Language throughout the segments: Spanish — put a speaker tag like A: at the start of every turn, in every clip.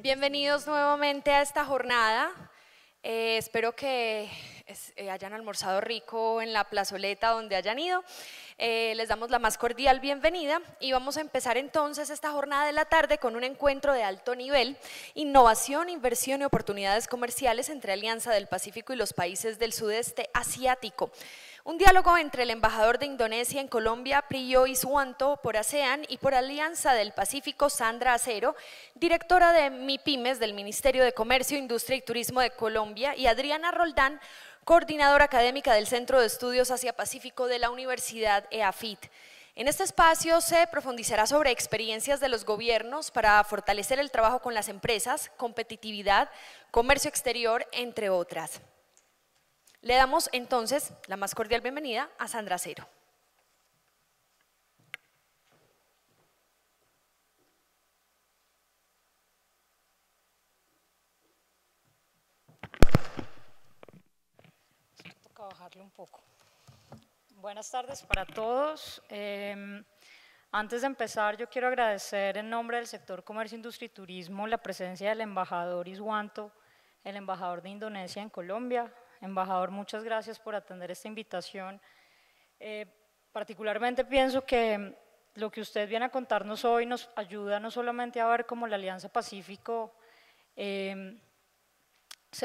A: Bienvenidos nuevamente a esta jornada. Espero que hayan almorzado rico en la plazoleta donde hayan ido. Les damos la más cordial bienvenida y vamos a empezar entonces esta jornada de la tarde con un encuentro de alto nivel, innovación, inversión y oportunidades comerciales entre Alianza del Pacífico y los países del sudeste asiático. Un diálogo entre el embajador de Indonesia en Colombia, Priyo Iswanto, por ASEAN y por Alianza del Pacífico, Sandra Acero, directora de MIPYMES del Ministerio de Comercio, Industria y Turismo de Colombia, y Adriana Roldán, coordinadora académica del Centro de Estudios Asia-Pacífico de la Universidad EAFIT. En este espacio se profundizará sobre experiencias de los gobiernos para fortalecer el trabajo con las empresas, competitividad, comercio exterior, entre otras. Le damos entonces la más cordial bienvenida a Sandra Acero.
B: Toca bajarle un poco. Buenas tardes para todos. Antes de empezar, yo quiero agradecer en nombre del sector Comercio, Industria y Turismo la presencia del embajador Iswanto, el embajador de Indonesia en Colombia. Embajador, muchas gracias por atender esta invitación. Particularmente pienso que lo que usted viene a contarnos hoy nos ayuda no solamente a ver cómo la Alianza Pacífico se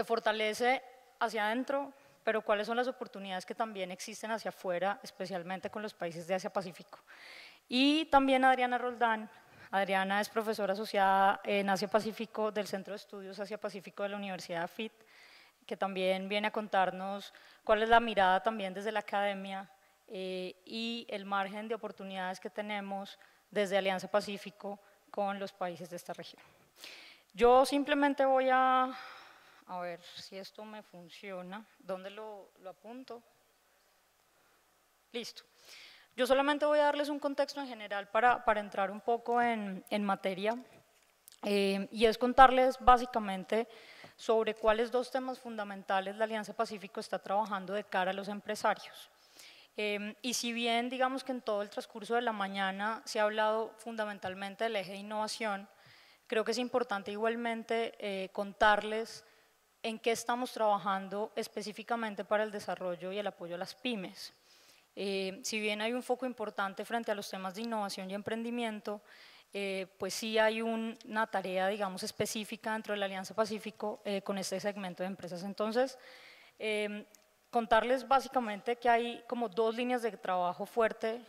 B: fortalece hacia adentro, pero cuáles son las oportunidades que también existen hacia afuera, especialmente con los países de Asia-Pacífico. Y también Adriana Roldán. Adriana es profesora asociada en Asia-Pacífico del Centro de Estudios Asia-Pacífico de la Universidad AFIT, que también viene a contarnos cuál es la mirada también desde la academia y el margen de oportunidades que tenemos desde Alianza Pacífico con los países de esta región. Yo simplemente voy a ver si esto me funciona. ¿Dónde lo apunto? Listo. Yo solamente voy a darles un contexto en general para entrar un poco en materia y es contarles básicamente sobre cuáles dos temas fundamentales la Alianza Pacífico está trabajando de cara a los empresarios. Y si bien digamos que en todo el transcurso de la mañana se ha hablado fundamentalmente del eje de innovación, creo que es importante igualmente contarles en qué estamos trabajando específicamente para el desarrollo y el apoyo a las pymes. Si bien hay un foco importante frente a los temas de innovación y emprendimiento, pues sí hay una tarea, digamos, específica dentro de la Alianza Pacífico con este segmento de empresas. Entonces, contarles básicamente que hay como dos líneas de trabajo fuerte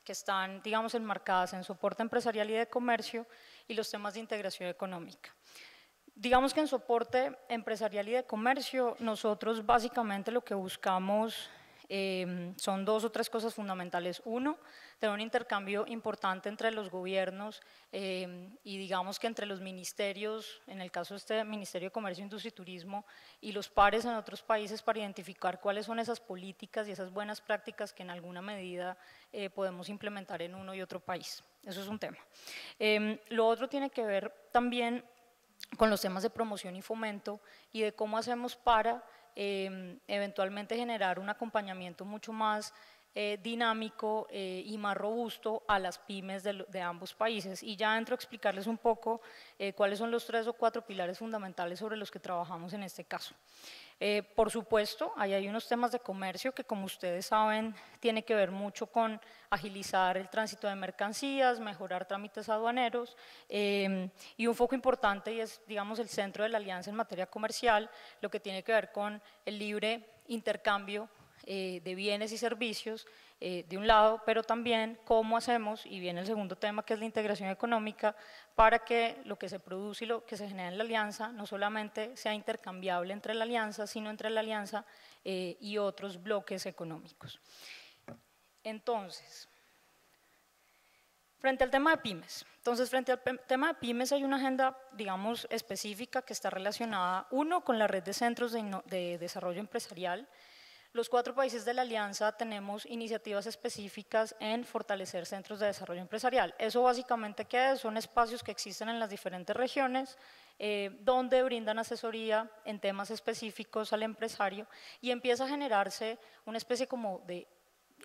B: que están, digamos, enmarcadas en soporte empresarial y de comercio y los temas de integración económica. Digamos que en soporte empresarial y de comercio, nosotros básicamente lo que buscamos son dos o tres cosas fundamentales. Uno, tener un intercambio importante entre los gobiernos y digamos que entre los ministerios, en el caso de este Ministerio de Comercio, Industria y Turismo, y los pares en otros países para identificar cuáles son esas políticas y esas buenas prácticas que en alguna medida podemos implementar en uno y otro país. Eso es un tema. Lo otro tiene que ver también con los temas de promoción y fomento y de cómo hacemos para eventualmente generar un acompañamiento mucho más dinámico y más robusto a las pymes de ambos países. Y ya entro a explicarles un poco cuáles son los 3 o 4 pilares fundamentales sobre los que trabajamos en este caso. Por supuesto, ahí hay unos temas de comercio que, como ustedes saben, tiene que ver mucho con agilizar el tránsito de mercancías, mejorar trámites aduaneros y un foco importante y es, digamos, el centro de la alianza en materia comercial, lo que tiene que ver con el libre intercambio de bienes y servicios de un lado, pero también cómo hacemos, y viene el segundo tema que es la integración económica, para que lo que se produce y lo que se genera en la alianza no solamente sea intercambiable entre la alianza, sino entre la alianza y otros bloques económicos. Entonces, frente al tema de pymes, tema de pymes hay una agenda, digamos, específica que está relacionada, uno, con la red de centros de desarrollo empresarial. Los 4 países de la alianza tenemos iniciativas específicas en fortalecer centros de desarrollo empresarial. Eso básicamente ¿qué es? Son espacios que existen en las diferentes regiones donde brindan asesoría en temas específicos al empresario y empieza a generarse una especie como de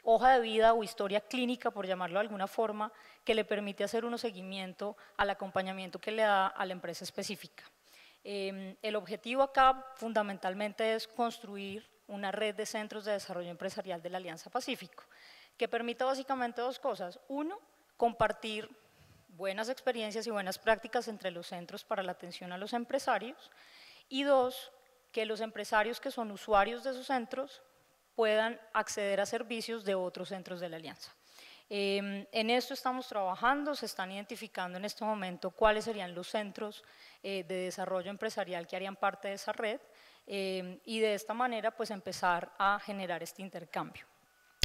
B: hoja de vida o historia clínica, por llamarlo de alguna forma, que le permite hacer un seguimiento al acompañamiento que le da a la empresa específica. El objetivo acá fundamentalmente es construir una red de centros de desarrollo empresarial de la Alianza Pacífico, que permita básicamente dos cosas. Uno, compartir buenas experiencias y buenas prácticas entre los centros para la atención a los empresarios, y dos, que los empresarios que son usuarios de esos centros puedan acceder a servicios de otros centros de la Alianza. En esto estamos trabajando, se están identificando en este momento cuáles serían los centros de desarrollo empresarial que harían parte de esa red, y de esta manera pues empezar a generar este intercambio.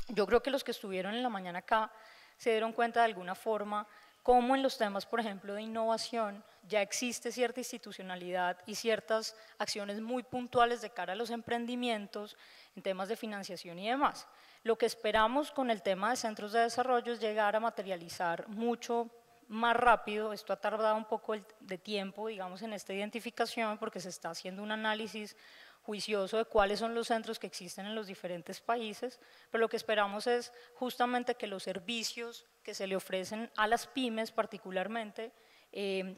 B: Yo creo que los que estuvieron en la mañana acá se dieron cuenta de alguna forma cómo en los temas, por ejemplo, de innovación, ya existe cierta institucionalidad y ciertas acciones muy puntuales de cara a los emprendimientos en temas de financiación y demás. Lo que esperamos con el tema de centros de desarrollo es llegar a materializar mucho más rápido. Esto ha tardado un poco de tiempo, digamos, en esta identificación, porque se está haciendo un análisis juicioso de cuáles son los centros que existen en los diferentes países, pero lo que esperamos es justamente que los servicios que se le ofrecen a las pymes particularmente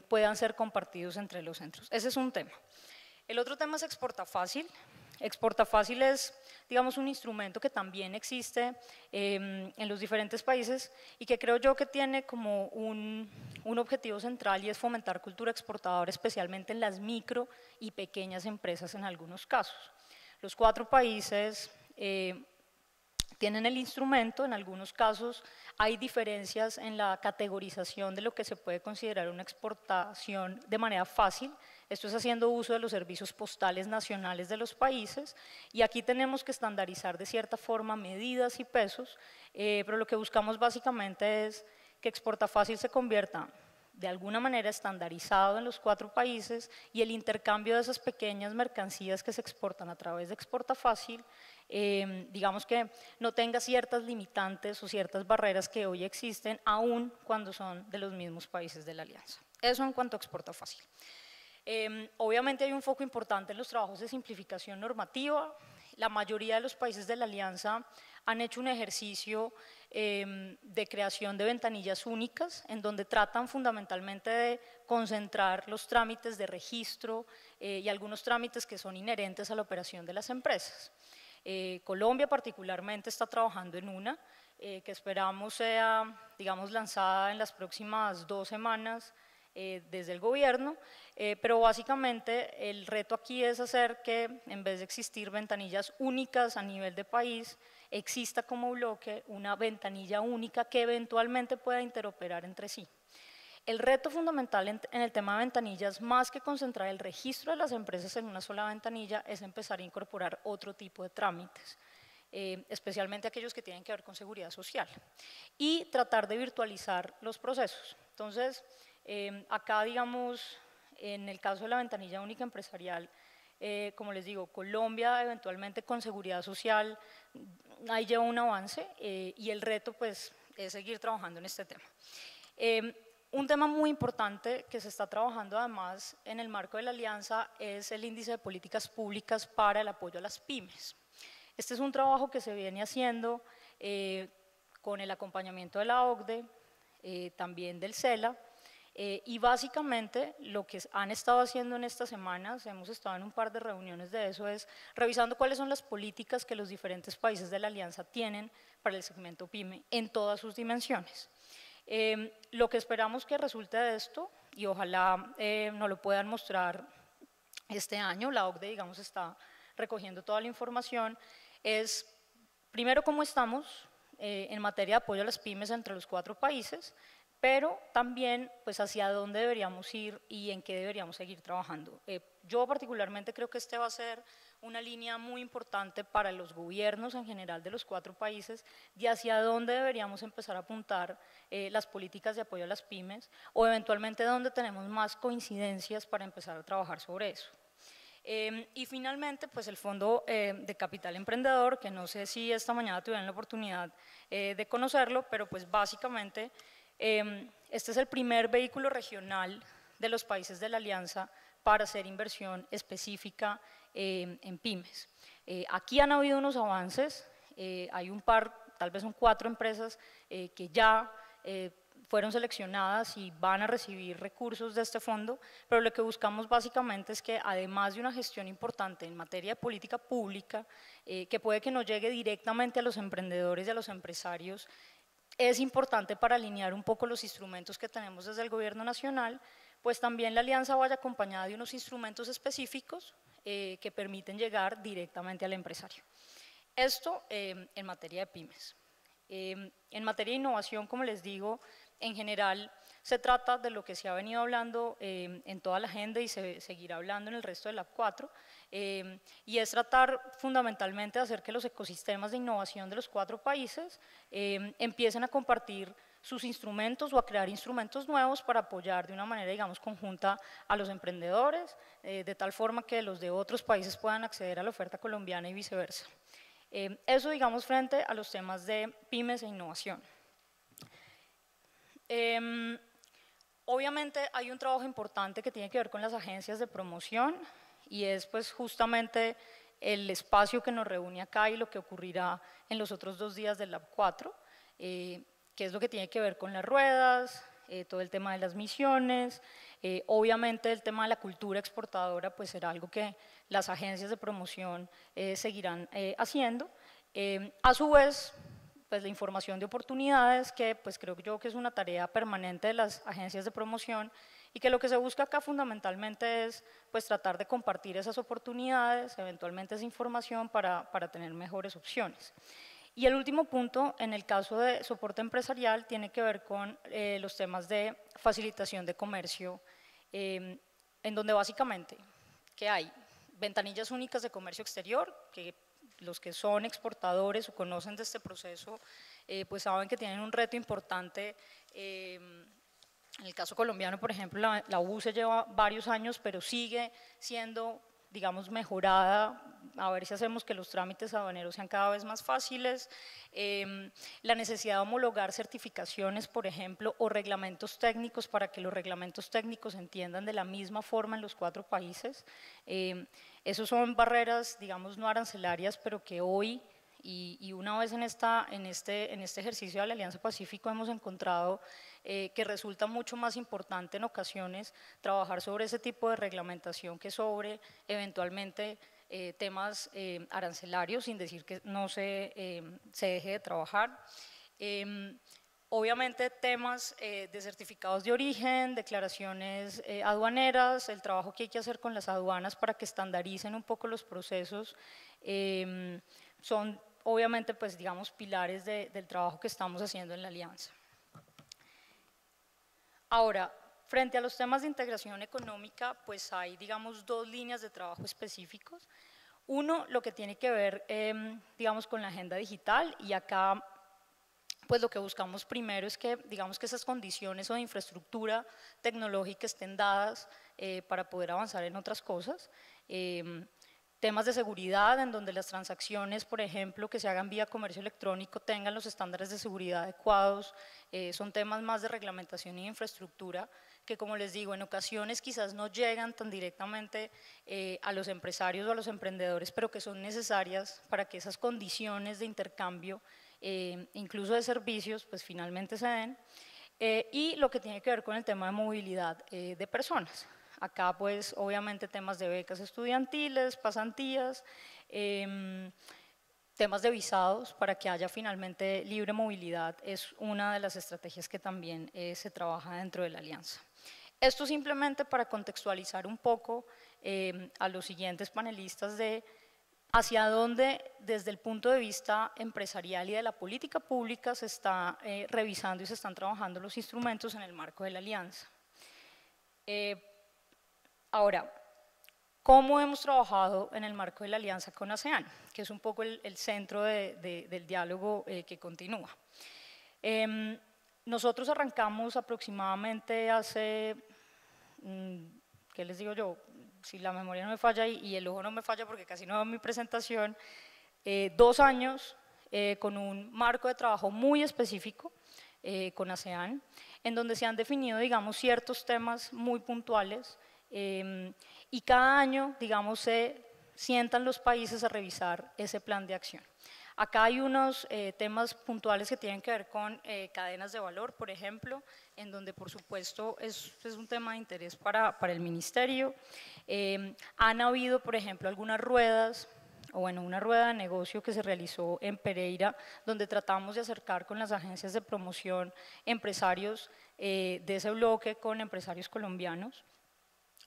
B: puedan ser compartidos entre los centros. Ese es un tema. El otro tema es Exporta Fácil. Exporta Fácil es, digamos, un instrumento que también existe en los diferentes países y que creo yo que tiene como un objetivo central, y es fomentar cultura exportadora, especialmente en las micro y pequeñas empresas en algunos casos. Los 4 países tienen el instrumento. En algunos casos hay diferencias en la categorización de lo que se puede considerar una exportación de manera fácil. Esto es haciendo uso de los servicios postales nacionales de los países, y aquí tenemos que estandarizar de cierta forma medidas y pesos, pero lo que buscamos básicamente es que Exporta Fácil se convierta de alguna manera estandarizado en los 4 países, y el intercambio de esas pequeñas mercancías que se exportan a través de Exporta Fácil, digamos que no tenga ciertas limitantes o ciertas barreras que hoy existen, aun cuando son de los mismos países de la Alianza. Eso en cuanto a Exporta Fácil. Obviamente hay un foco importante en los trabajos de simplificación normativa. La mayoría de los países de la Alianza han hecho un ejercicio de creación de ventanillas únicas, en donde tratan fundamentalmente de concentrar los trámites de registro y algunos trámites que son inherentes a la operación de las empresas. Colombia particularmente está trabajando en una que esperamos sea, digamos, lanzada en las próximas 2 semanas desde el gobierno, pero básicamente el reto aquí es hacer que, en vez de existir ventanillas únicas a nivel de país, exista como bloque una ventanilla única que eventualmente pueda interoperar entre sí. El reto fundamental en el tema de ventanillas, más que concentrar el registro de las empresas en una sola ventanilla, es empezar a incorporar otro tipo de trámites, especialmente aquellos que tienen que ver con seguridad social, y tratar de virtualizar los procesos. Entonces, acá, digamos, en el caso de la ventanilla única empresarial, como les digo, Colombia eventualmente con seguridad social, ahí lleva un avance, y el reto pues es seguir trabajando en este tema. Un tema muy importante que se está trabajando además en el marco de la Alianza es el índice de políticas públicas para el apoyo a las pymes. Este es un trabajo que se viene haciendo con el acompañamiento de la OCDE, también del CELA, y básicamente lo que han estado haciendo en estas semanas, hemos estado en un par de reuniones de eso, es revisando cuáles son las políticas que los diferentes países de la Alianza tienen para el segmento PYME en todas sus dimensiones. Lo que esperamos que resulte de esto, y ojalá nos lo puedan mostrar este año, la OCDE, digamos, está recogiendo toda la información, es primero cómo estamos en materia de apoyo a las pymes entre los 4 países, pero también pues hacia dónde deberíamos ir y en qué deberíamos seguir trabajando. Yo particularmente creo que este va a ser una línea muy importante para los gobiernos en general de los 4 países, de hacia dónde deberíamos empezar a apuntar las políticas de apoyo a las pymes, o eventualmente dónde tenemos más coincidencias para empezar a trabajar sobre eso. Y finalmente, pues el Fondo de Capital Emprendedor, que no sé si esta mañana tuvieron la oportunidad de conocerlo, pero pues básicamente este es el primer vehículo regional de los países de la Alianza para hacer inversión específica en pymes. Aquí han habido unos avances, hay un par tal vez son 4 empresas que ya fueron seleccionadas y van a recibir recursos de este fondo, pero lo que buscamos básicamente es que además de una gestión importante en materia de política pública, que puede que no llegue directamente a los emprendedores y a los empresarios, es importante para alinear un poco los instrumentos que tenemos desde el gobierno nacional, pues también la alianza vaya acompañada de unos instrumentos específicos que permiten llegar directamente al empresario. Esto en materia de pymes. En materia de innovación, como les digo, en general se trata de lo que se ha venido hablando en toda la agenda y se seguirá hablando en el resto del Lab 4, y es tratar fundamentalmente de hacer que los ecosistemas de innovación de los 4 países empiecen a compartir sus instrumentos o a crear instrumentos nuevos para apoyar de una manera, digamos, conjunta a los emprendedores, de tal forma que los de otros países puedan acceder a la oferta colombiana y viceversa. Eso, digamos, frente a los temas de pymes e innovación. Obviamente hay un trabajo importante que tiene que ver con las agencias de promoción y es pues justamente el espacio que nos reúne acá y lo que ocurrirá en los otros 2 días del Lab 4, que es lo que tiene que ver con las ruedas, todo el tema de las misiones, obviamente el tema de la cultura exportadora pues será algo que las agencias de promoción seguirán haciendo. A su vez, pues la información de oportunidades, que pues creo yo que es una tarea permanente de las agencias de promoción y que lo que se busca acá fundamentalmente es pues tratar de compartir esas oportunidades, eventualmente esa información para tener mejores opciones. Y el último punto, en el caso de soporte empresarial, tiene que ver con los temas de facilitación de comercio, en donde básicamente, ¿qué hay? Ventanillas únicas de comercio exterior, que los que son exportadores o conocen de este proceso, pues saben que tienen un reto importante. En el caso colombiano, por ejemplo, la UCE lleva varios años, pero sigue siendo, digamos, mejorada, a ver si hacemos que los trámites aduaneros sean cada vez más fáciles, la necesidad de homologar certificaciones, por ejemplo, o reglamentos técnicos para que los reglamentos técnicos se entiendan de la misma forma en los 4 países. Esos son barreras, digamos, no arancelarias, pero que hoy, y una vez en este ejercicio de la Alianza Pacífico hemos encontrado que resulta mucho más importante en ocasiones trabajar sobre ese tipo de reglamentación que sobre eventualmente temas arancelarios, sin decir que no se deje de trabajar. Obviamente temas de certificados de origen, declaraciones aduaneras, el trabajo que hay que hacer con las aduanas para que estandaricen un poco los procesos, son obviamente pues digamos pilares del trabajo que estamos haciendo en la alianza. Ahora, frente a los temas de integración económica, pues hay digamos 2 líneas de trabajo específicos. Uno, lo que tiene que ver digamos con la agenda digital, y acá pues lo que buscamos primero es que, digamos que esas condiciones o de infraestructura tecnológica estén dadas para poder avanzar en otras cosas. Temas de seguridad, en donde las transacciones, por ejemplo, que se hagan vía comercio electrónico tengan los estándares de seguridad adecuados, son temas más de reglamentación y de infraestructura, que como les digo, en ocasiones quizás no llegan tan directamente a los empresarios o a los emprendedores, pero que son necesarias para que esas condiciones de intercambio incluso de servicios, pues finalmente se den, y lo que tiene que ver con el tema de movilidad de personas. Acá pues obviamente temas de becas estudiantiles, pasantías, temas de visados para que haya finalmente libre movilidad es una de las estrategias que también se trabaja dentro de la alianza. Esto simplemente para contextualizar un poco a los siguientes panelistas de hacia dónde desde el punto de vista empresarial y de la política pública se está revisando y se están trabajando los instrumentos en el marco de la alianza. Ahora, ¿cómo hemos trabajado en el marco de la alianza con ASEAN? Que es un poco el centro del diálogo que continúa. Nosotros arrancamos aproximadamente hace, ¿qué les digo yo? Si la memoria no me falla y el ojo no me falla porque casi no veo mi presentación, 2 años con un marco de trabajo muy específico con ASEAN, en donde se han definido, digamos, ciertos temas muy puntuales y cada año, digamos, se sientan los países a revisar ese plan de acción. Acá hay unos temas puntuales que tienen que ver con cadenas de valor, por ejemplo, en donde por supuesto es un tema de interés para el ministerio. Han habido, por ejemplo, algunas ruedas, o bueno, una rueda de negocio que se realizó en Pereira, donde tratamos de acercar con las agencias de promoción empresarios de ese bloque con empresarios colombianos.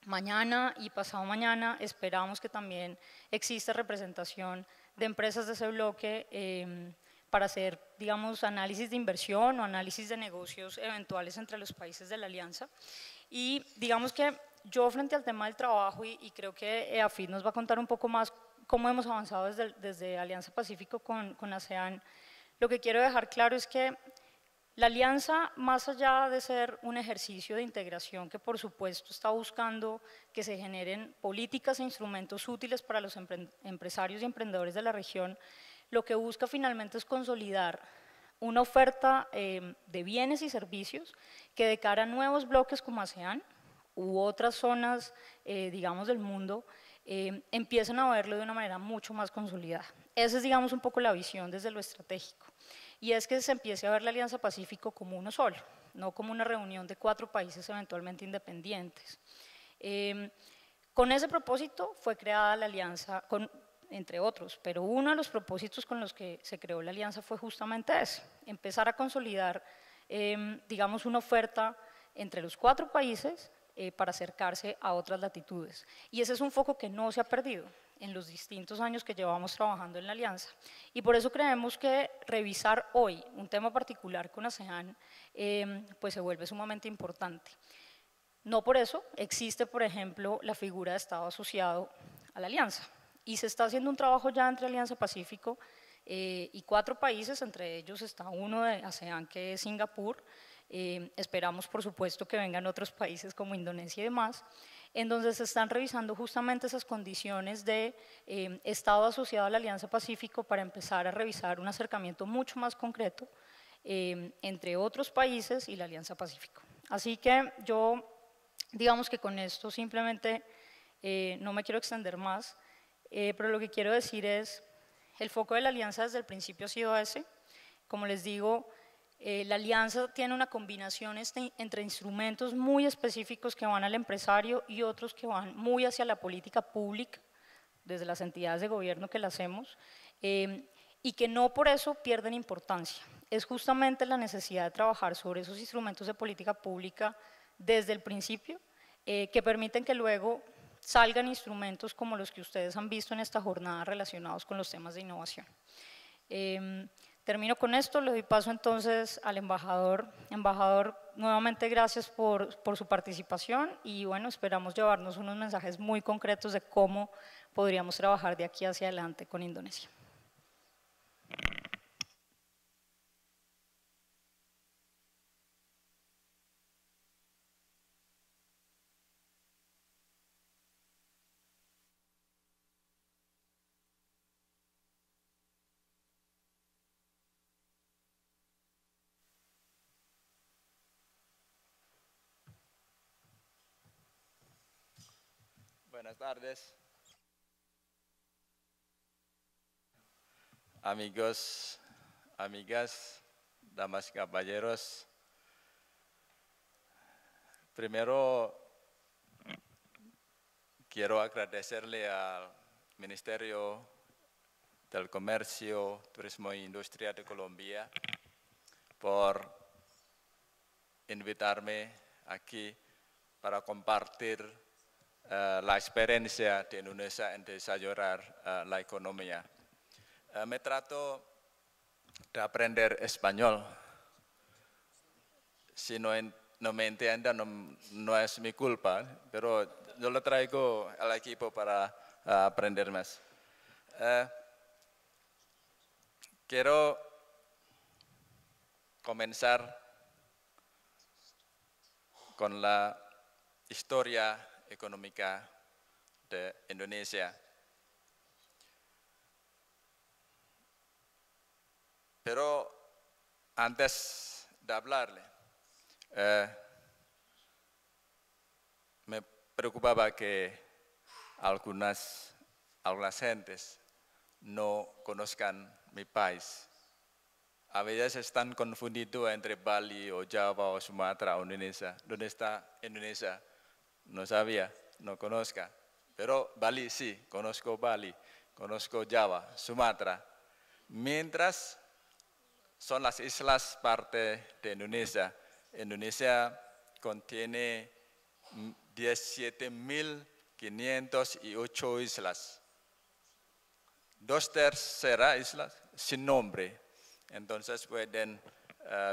B: Mañana y pasado mañana esperamos que también exista representación de empresas de ese bloque para hacer, digamos, análisis de inversión o análisis de negocios eventuales entre los países de la alianza. Y digamos que yo frente al tema del trabajo, y creo que EAFIT nos va a contar un poco más cómo hemos avanzado desde Alianza Pacífico con ASEAN, lo que quiero dejar claro es que la alianza, más allá de ser un ejercicio de integración que por supuesto está buscando que se generen políticas e instrumentos útiles para los empresarios y emprendedores de la región, lo que busca finalmente es consolidar una oferta de bienes y servicios que de cara a nuevos bloques como ASEAN u otras zonas, digamos, del mundo, empiezan a verlo de una manera mucho más consolidada. Esa es, digamos, un poco la visión desde lo estratégico. Y es que se empiece a ver la Alianza Pacífico como uno solo, no como una reunión de 4 países eventualmente independientes. Con ese propósito fue creada la alianza, entre otros, pero uno de los propósitos con los que se creó la alianza fue justamente ese, empezar a consolidar, digamos, una oferta entre los 4 países para acercarse a otras latitudes. Y ese es un foco que no se ha perdido en los distintos años que llevamos trabajando en la alianza. Y por eso creemos que revisar hoy un tema particular con ASEAN pues se vuelve sumamente importante. No por eso existe, por ejemplo, la figura de Estado asociado a la alianza. Y se está haciendo un trabajo ya entre Alianza Pacífico y 4 países, entre ellos está uno de ASEAN que es Singapur. Esperamos, por supuesto, que vengan otros países como Indonesia y demás, en donde se están revisando justamente esas condiciones de Estado asociado a la Alianza Pacífico para empezar a revisar un acercamiento mucho más concreto entre otros países y la Alianza Pacífico. Así que yo, digamos que con esto simplemente no me quiero extender más, pero lo que quiero decir es, el foco de la alianza desde el principio ha sido ese. Como les digo, la alianza tiene una combinación entre instrumentos muy específicos que van al empresario y otros que van muy hacia la política pública, desde las entidades de gobierno que la hacemos, y que no por eso pierden importancia. Es justamente la necesidad de trabajar sobre esos instrumentos de política pública desde el principio, que permiten que luego salgan instrumentos como los que ustedes han visto en esta jornada relacionados con los temas de innovación. Termino con esto, le doy paso entonces al embajador. Embajador, nuevamente gracias por su participación y bueno, esperamos llevarnos unos mensajes muy concretos de cómo podríamos trabajar de aquí hacia adelante con Indonesia.
C: Buenas tardes, amigos, amigas, damas y caballeros. Primero, quiero agradecerle al Ministerio del Comercio, Turismo e Industria de Colombia por invitarme aquí para compartir la experiencia de Indonesia en desarrollar la economía. Me trato de aprender español. Si no me entienden, no es mi culpa, pero yo lo traigo al equipo para aprender más. Quiero comenzar con la historia económica de Indonesia. Pero antes de hablarle, me preocupaba que algunas gentes no conozcan mi país. A veces están confundidos entre Bali o Java o Sumatra o Indonesia. ¿Dónde está Indonesia? No sabía, no conozca. Pero Bali sí, conozco Bali, conozco Java, Sumatra. Mientras son las islas parte de Indonesia. Indonesia contiene 17.508 islas. 2/3 islas sin nombre. Entonces pueden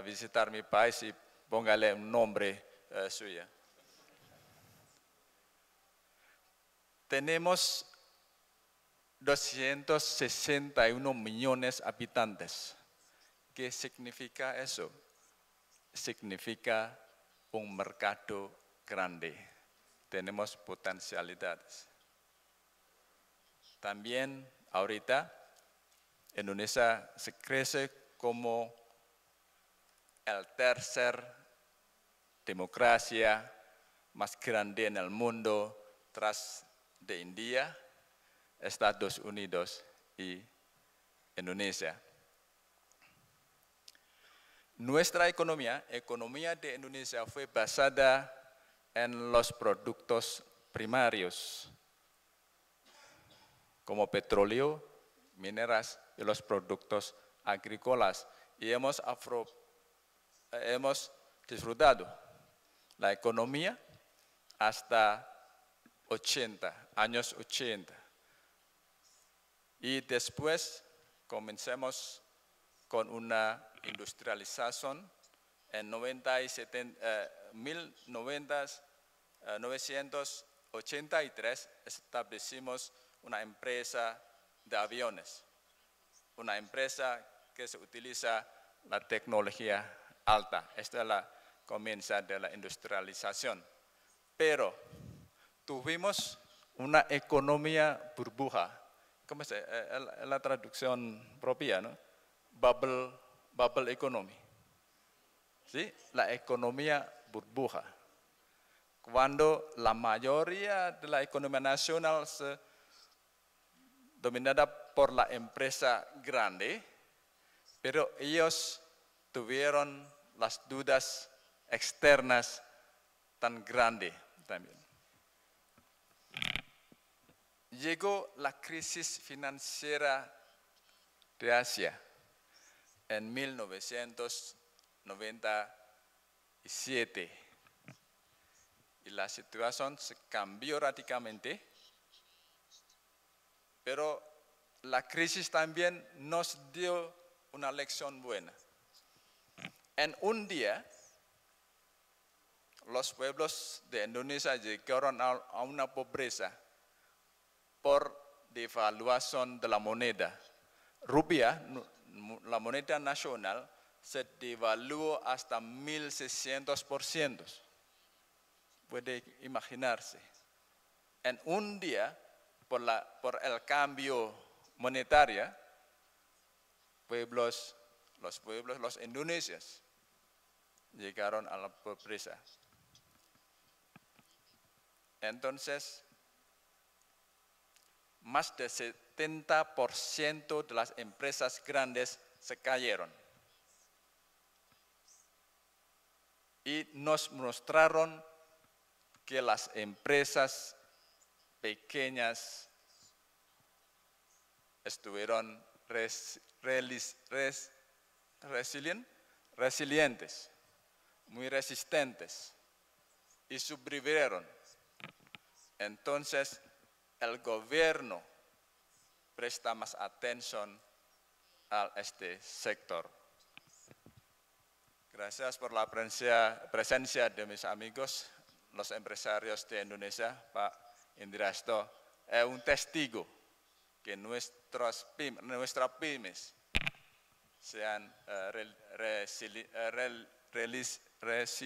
C: visitar mi país y póngale un nombre suyo. Tenemos 261 millones de habitantes. ¿Qué significa eso? Significa un mercado grande. Tenemos potencialidades. También ahorita Indonesia se crece como el tercer democracia más grande en el mundo tras de India, Estados Unidos y Indonesia. Nuestra economía de Indonesia fue basada en los productos primarios, como petróleo, mineras y los productos agrícolas. Y hemos disfrutado la economía hasta años 80. Y después comencemos con una industrialización. En 1983 establecimos una empresa de aviones, una empresa que se utiliza la tecnología alta. Esta es la comienzo de la industrialización. Pero tuvimos una economía burbuja. ¿Cómo es la traducción propia, no? Bubble economy. ¿Sí? La economía burbuja. Cuando la mayoría de la economía nacional se dominada por la empresa grande, pero ellos tuvieron las dudas externas tan grandes también. Llegó la crisis financiera de Asia en 1997 y la situación se cambió radicalmente, pero la crisis también nos dio una lección buena. En un día, los pueblos de Indonesia llegaron a una pobreza por devaluación de la moneda. Rupiah, la moneda nacional, se devaluó hasta 1.600%. Puede imaginarse. En un día, por el cambio monetario, los indonesios llegaron a la pobreza. Entonces, más del 70% de las empresas grandes se cayeron. Y nos mostraron que las empresas pequeñas estuvieron resilientes, muy resistentes y sobrevivieron. Entonces, el gobierno presta más atención a este sector. Gracias por la presencia de mis amigos, los empresarios de Indonesia. Pak Indrasto es un testigo que nuestras pymes sean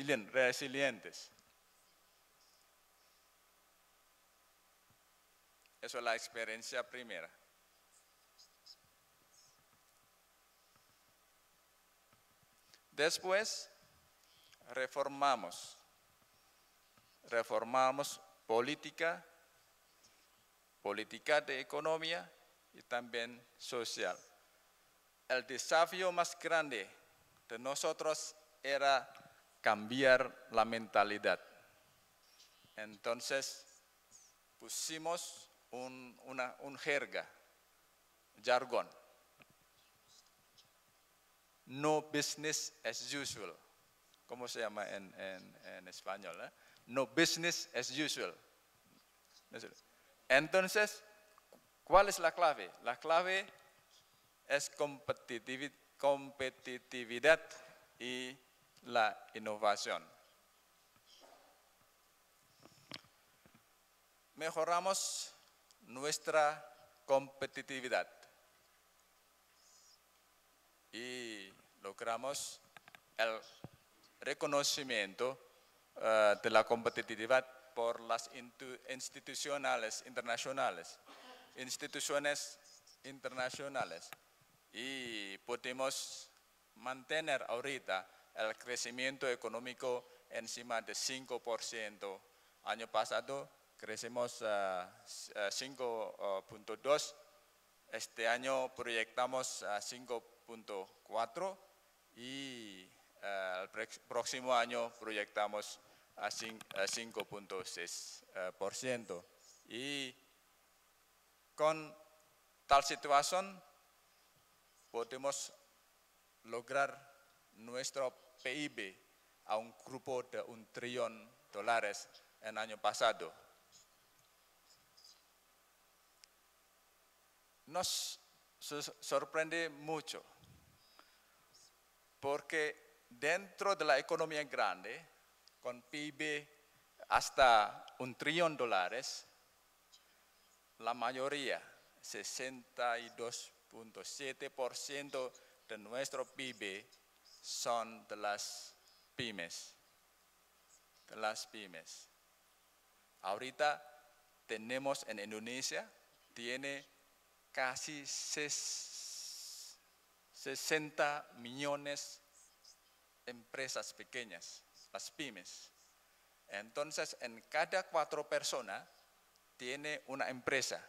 C: resilientes. Eso es la experiencia primera. Después, reformamos política de economía y también social. El desafío más grande de nosotros era cambiar la mentalidad. Entonces pusimos un jerga, jargón. No business as usual. ¿Cómo se llama en español? No business as usual. Entonces, ¿cuál es la clave? La clave es competitividad y la innovación. Mejoramos nuestra competitividad y logramos el reconocimiento de la competitividad por las instituciones internacionales y podemos mantener ahorita el crecimiento económico encima de 5%. Año pasado crecimos 5.2%, este año proyectamos 5.4% y el próximo año proyectamos a 5.6%. Y con tal situación podemos lograr nuestro PIB a un grupo de $1 trillón en el año pasado. Nos sorprende mucho porque dentro de la economía grande, con PIB hasta $1 trillón, la mayoría, 62.7% de nuestro PIB son de las pymes. Ahorita tenemos en Indonesia, tiene casi 60 millones de empresas pequeñas, las pymes. Entonces, en cada 4 personas tiene una empresa.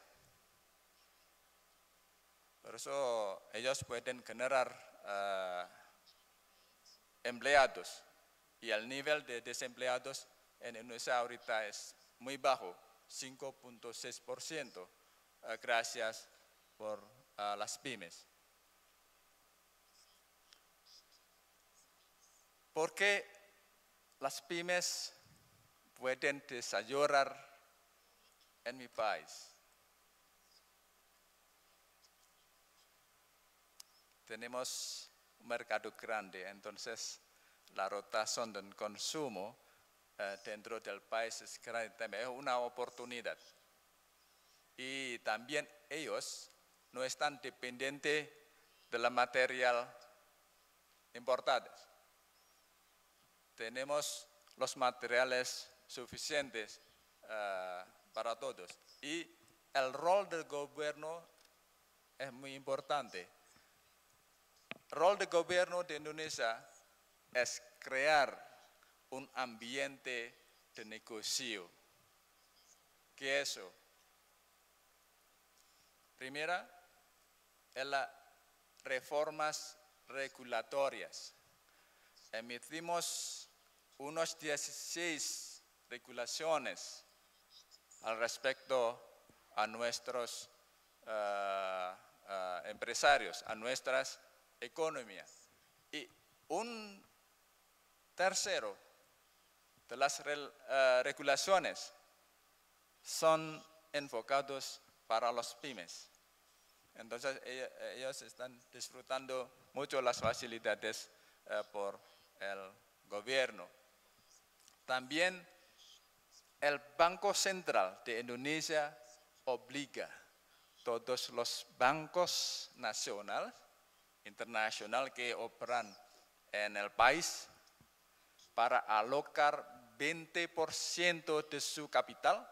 C: Por eso ellos pueden generar empleados y el nivel de desempleados en Indonesia ahorita es muy bajo, 5.6%, gracias por las pymes. ¿Por qué las pymes pueden desarrollar en mi país? Tenemos un mercado grande, entonces la rotación del consumo dentro del país es grande, también es una oportunidad. Y también ellos no están dependientes de la material importados. Tenemos los materiales suficientes para todos. Y el rol del gobierno es muy importante. El rol del gobierno de Indonesia es crear un ambiente de negocio. ¿Qué es eso? Primera, es las reformas regulatorias. Emitimos unos 16 regulaciones al respecto a nuestros empresarios, a nuestras economías. Y un tercero de las regulaciones son enfocados para los pymes. Entonces ellos están disfrutando mucho las facilidades por el gobierno. También el Banco Central de Indonesia obliga a todos los bancos nacionales, internacionales que operan en el país para alocar 20% de su capital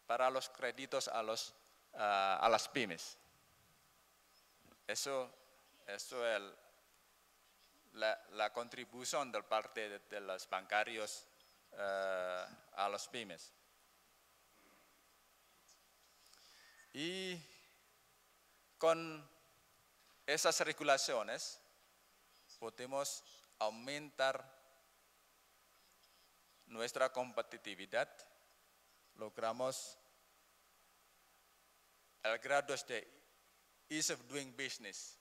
C: para los créditos a las pymes. Eso es la contribución de parte de los bancarios a los pymes. Y con esas regulaciones podemos aumentar nuestra competitividad, logramos el grado de ease of doing business.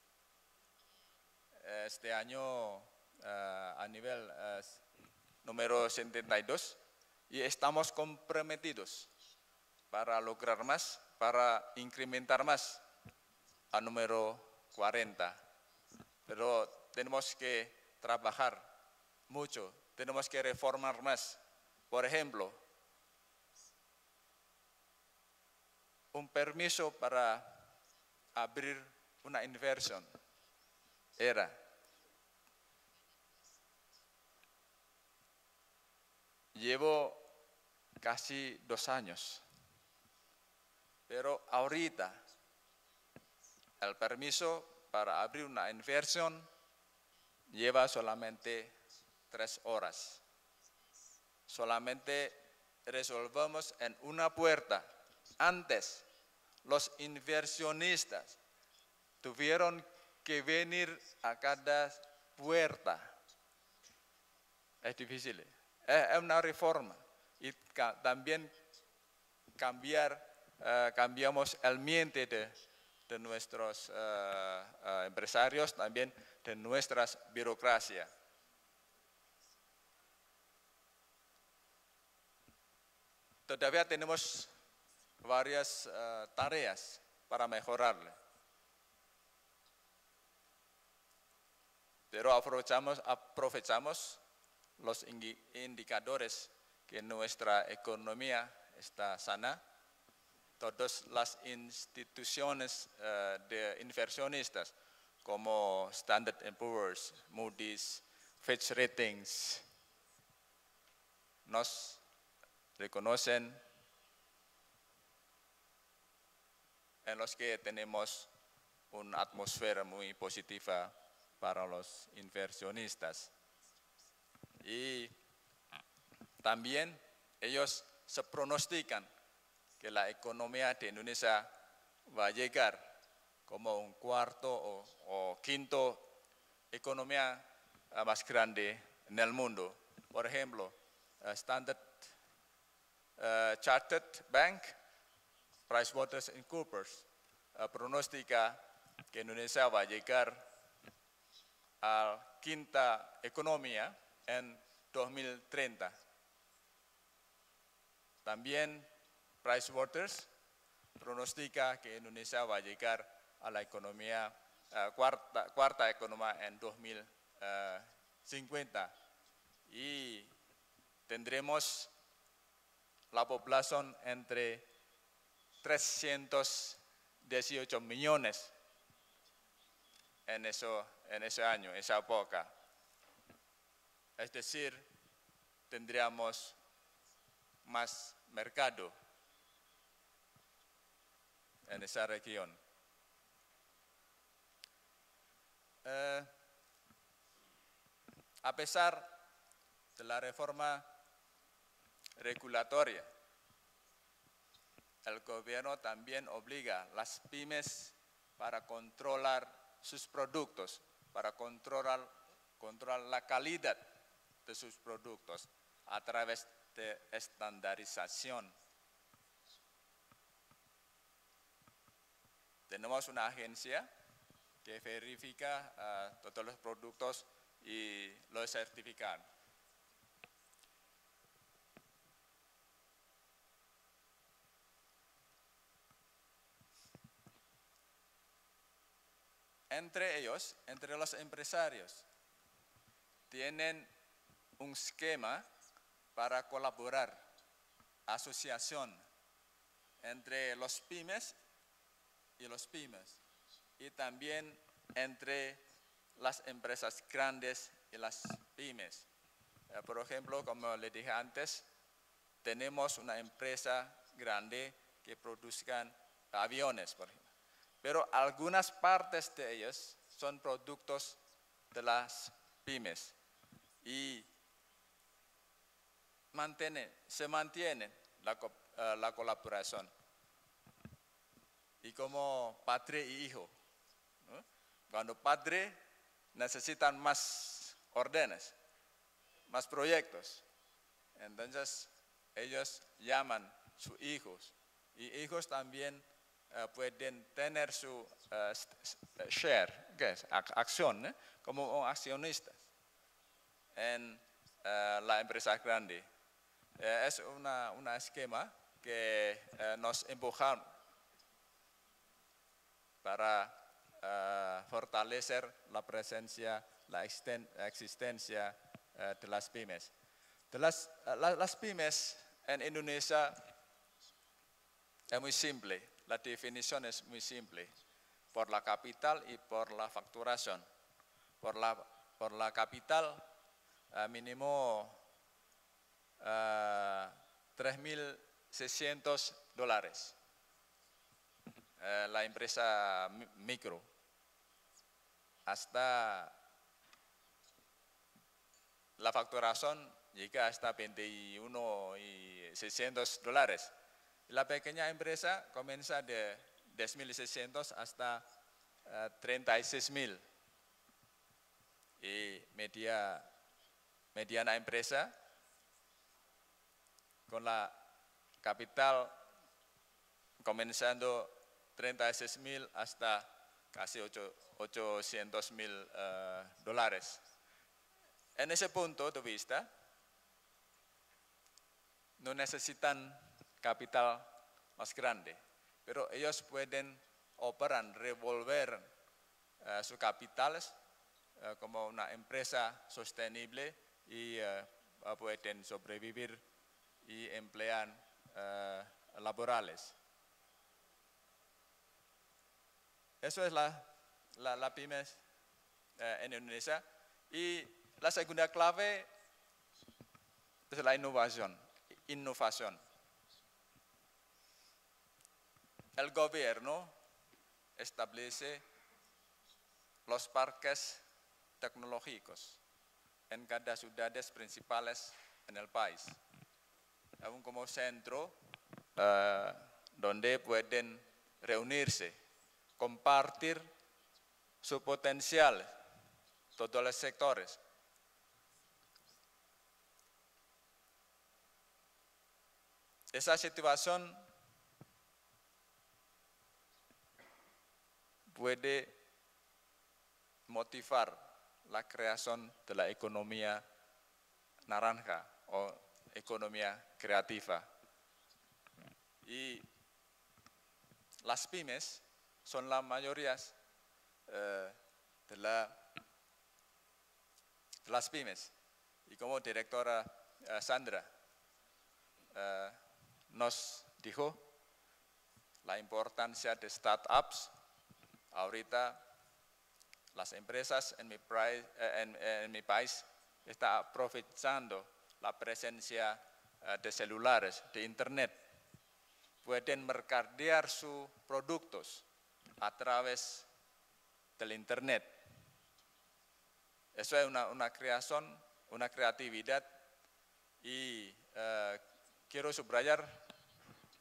C: Este año a nivel número 72 y estamos comprometidos para lograr más, para incrementar más a número 40. Pero tenemos que trabajar mucho, tenemos que reformar más. Por ejemplo, un permiso para abrir una inversión llevo casi 2 años, pero ahorita el permiso para abrir una inversión lleva solamente 3 horas. Solamente resolvemos en una puerta. Antes, los inversionistas tuvieron que venir a cada puerta. Es difícil. Es una reforma. Y también cambiamos el mente de nuestros empresarios, también de nuestras burocracias. Todavía tenemos varias tareas para mejorarle. Pero aprovechamos los indicadores que nuestra economía está sana. Todas las instituciones de inversionistas como Standard & Poor's, Moody's, Fitch Ratings nos reconocen en los que tenemos una atmósfera muy positiva para los inversionistas. Y también ellos se pronostican que la economía de Indonesia va a llegar como un cuarto o quinto economía más grande en el mundo. Por ejemplo, Standard Chartered Bank, PricewaterhouseCoopers pronostica que Indonesia va a llegar a la quinta economía en 2030. También Pricewaterhouse pronostica que Indonesia va a llegar a la economía cuarta economía en 2050 y tendremos la población entre 318 millones en ese año, esa época. Es decir, tendríamos más mercado en esa región. A pesar de la reforma regulatoria, el gobierno también obliga a las pymes para controlar sus productos, para controlar la calidad de sus productos a través de estandarización. Tenemos una agencia que verifica todos los productos y los certifica. Entre ellos, entre los empresarios, tienen un esquema para colaborar, asociación entre los pymes y los pymes, y también entre las empresas grandes y las pymes. Por ejemplo, como le dije antes, tenemos una empresa grande que produzcan aviones, por ejemplo. Pero algunas partes de ellos son productos de las pymes y se mantiene la colaboración. y como padre y hijo, ¿no? Cuando padre necesitan más órdenes, más proyectos, entonces ellos llaman a sus hijos y hijos también pueden tener su share, ¿qué es? Acción, ¿eh? Como accionistas en la empresa grande. Es un esquema que nos empuja para fortalecer la presencia, la existencia de las pymes. Las pymes en Indonesia es muy simple, la definición es muy simple, por la capital y por la facturación. Por la capital mínimo $3.600. La empresa micro, hasta la facturación llega hasta $21.600. La pequeña empresa comienza de 10.600 hasta 36.000. Y mediana empresa con la capital comenzando 36.000 hasta casi $800.000. En ese punto de vista, no necesitan capital más grande, pero ellos pueden operar, revolver sus capitales como una empresa sostenible y pueden sobrevivir y emplean laborales. Eso es la pymes en Indonesia. Y la segunda clave es la innovación. El gobierno establece los parques tecnológicos en cada ciudades principales en el país, aún como centro donde pueden reunirse, compartir su potencial, todos los sectores. Esa situación puede motivar la creación de la economía naranja o economía creativa. Y las pymes son la mayoría de las pymes. Y como directora Sandra nos dijo la importancia de startups. Ahorita las empresas en mi país están aprovechando la presencia de celulares, de internet. Pueden mercadear sus productos a través del internet. Eso es una creación, una creatividad y quiero subrayar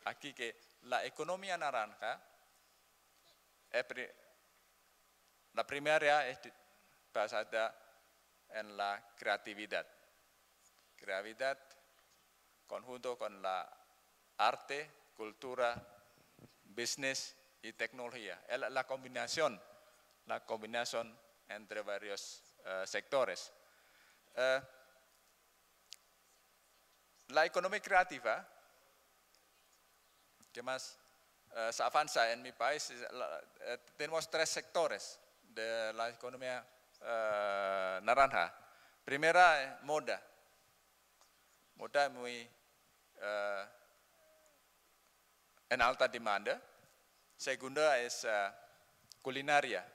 C: aquí que la economía naranja, la primaria es basada en la creatividad. Creatividad conjunto con la arte, cultura, business y tecnología. La combinación entre varios sectores. La economía creativa, que más se avanza en mi país, tenemos 3 sectores de la economía naranja. Primera es moda. Moda muy en alta demanda. Segunda es culinaria,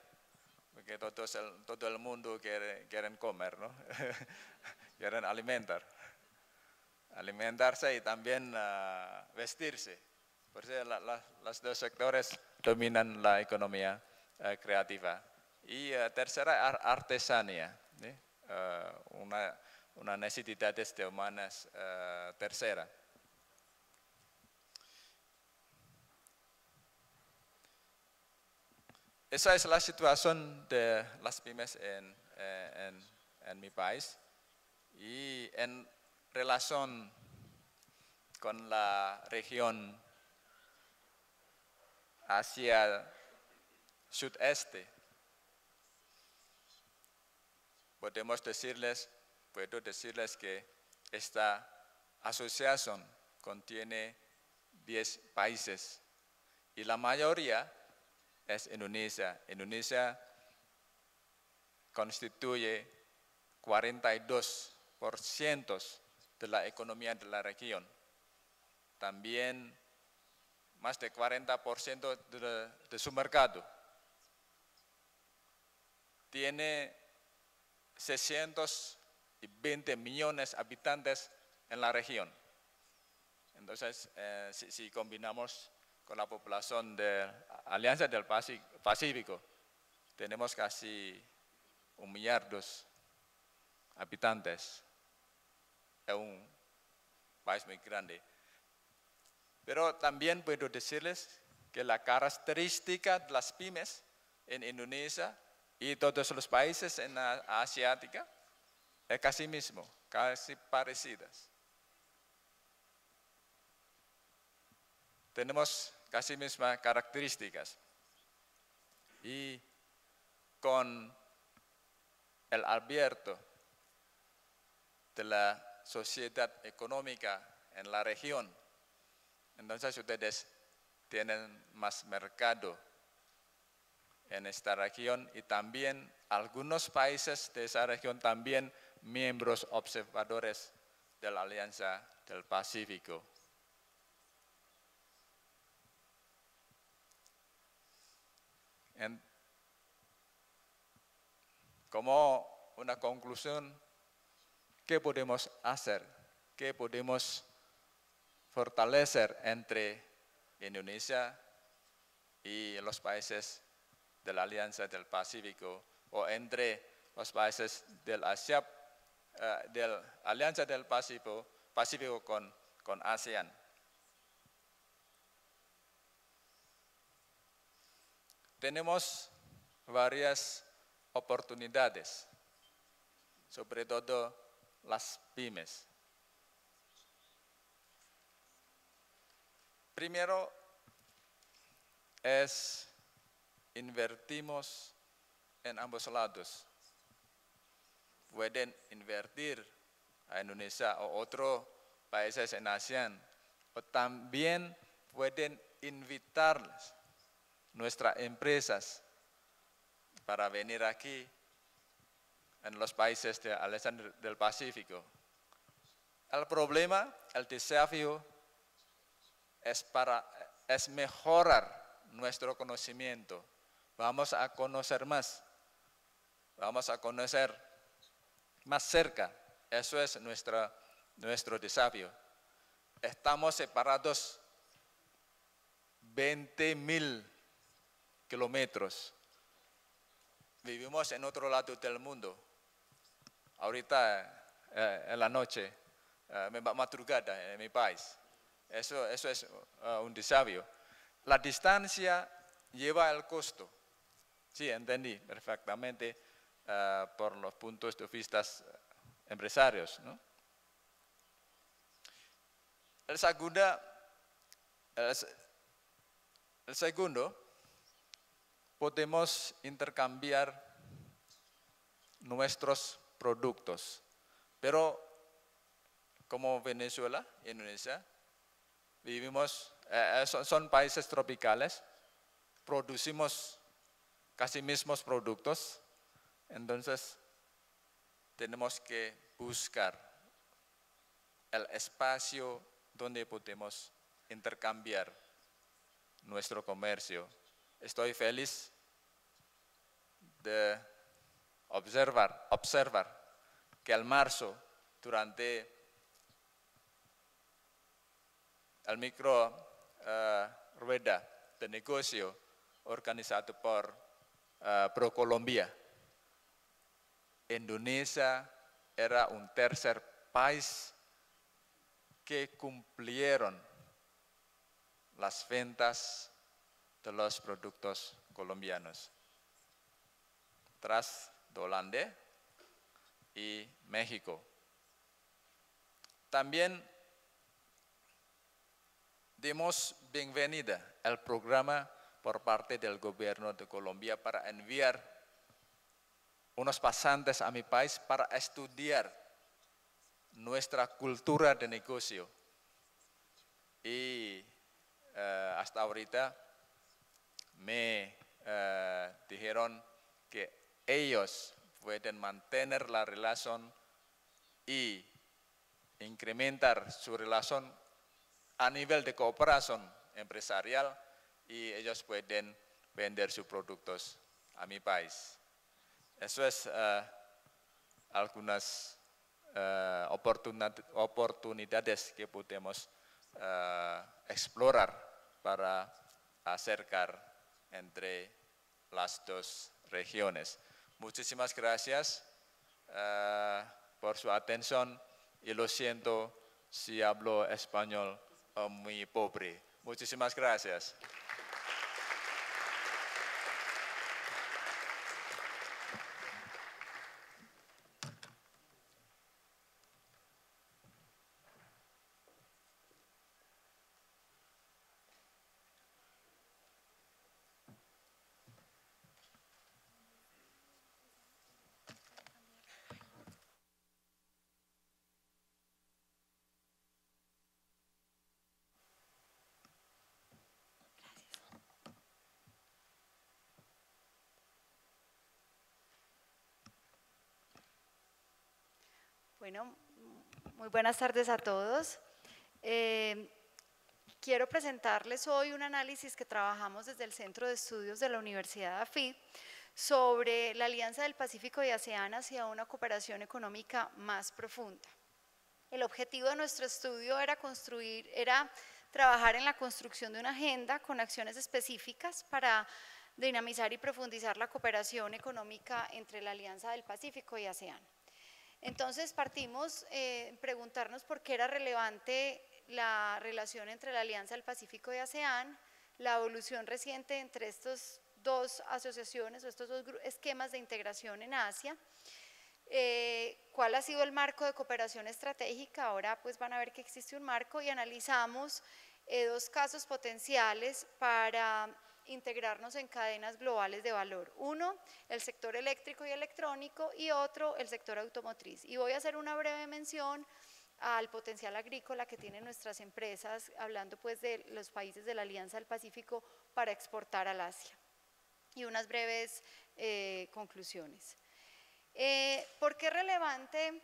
C: porque todo el mundo quieren comer, ¿no? Quieren alimentarse y también vestirse. Por eso los 2 sectores dominan la economía creativa. Y tercera, artesanía, ¿sí? Una necesidad humanas tercera. esa es la situación de las pymes en mi país. Y en relación con la región Asia Sudeste, puedo decirles que esta asociación contiene 10 países y la mayoría es Indonesia. Indonesia constituye 42% de la economía de la región. También más de 40% de su mercado. Tiene 620 millones de habitantes en la región. Entonces, si combinamos con la población de Alianza del Pacífico, tenemos casi 1 millar de habitantes. Es un país muy grande. Pero también puedo decirles que la característica de las pymes en Indonesia y todos los países en la asiática es casi mismo, casi parecidas. Tenemos casi mismas características. Y con el abierto de la sociedad económica en la región, entonces ustedes tienen más mercado en esta región y también algunos países de esa región también miembros observadores de la Alianza del Pacífico. Como una conclusión, ¿qué podemos hacer? ¿Qué podemos fortalecer entre Indonesia y los países de la Alianza del Pacífico o entre los países de la Alianza del Pacífico con ASEAN? Tenemos varias oportunidades, sobre todo las pymes. Primero es invertimos en ambos lados. Pueden invertir a Indonesia o otros países en ASEAN, o también pueden invitarles nuestras empresas para venir aquí en los países de la Alianza del Pacífico. El problema, el desafío es mejorar nuestro conocimiento. Vamos a conocer más, vamos a conocer más cerca. Eso es nuestro desafío. Estamos separados 20.000 kilómetros. Vivimos en otro lado del mundo. Ahorita en la noche, madrugada en mi país. Eso es un desafío. La distancia lleva el costo. Sí, entendí perfectamente por los puntos de vista empresarios, ¿no? El segundo, podemos intercambiar nuestros productos. Pero como Venezuela, Indonesia, vivimos, son países tropicales, producimos casi mismos productos, entonces tenemos que buscar el espacio donde podemos intercambiar nuestro comercio. Estoy feliz de observar que en marzo, durante el micro rueda de negocio organizado por ProColombia, Indonesia era un tercer país que cumplieron las ventas de los productos colombianos. tras de Holanda y México. También dimos bienvenida al programa por parte del gobierno de Colombia para enviar unos pasantes a mi país para estudiar nuestra cultura de negocio. Y hasta ahorita me dijeron que ellos pueden mantener la relación y incrementar su relación a nivel de cooperación empresarial y ellos pueden vender sus productos a mi país. Eso es algunas oportunidades que podemos explorar para acercar entre las dos regiones. Muchísimas gracias por su atención y lo siento si hablo español muy pobre. Muchísimas gracias.
D: Bueno, muy buenas tardes a todos. Quiero presentarles hoy un análisis que trabajamos desde el Centro de Estudios de la Universidad AFID sobre la Alianza del Pacífico y ASEAN hacia una cooperación económica más profunda. El objetivo de nuestro estudio era trabajar en la construcción de una agenda con acciones específicas para dinamizar y profundizar la cooperación económica entre la Alianza del Pacífico y ASEAN. Entonces partimos en preguntarnos por qué era relevante la relación entre la Alianza del Pacífico y ASEAN, la evolución reciente entre estas dos asociaciones o estos dos esquemas de integración en Asia, cuál ha sido el marco de cooperación estratégica. Ahora pues van a ver que existe un marco y analizamos dos casos potenciales para integrarnos en cadenas globales de valor. Uno, el sector eléctrico y electrónico, y otro, el sector automotriz. Y voy a hacer una breve mención al potencial agrícola que tienen nuestras empresas, hablando pues de los países de la Alianza del Pacífico para exportar al Asia. Y unas breves conclusiones. ¿Por qué es relevante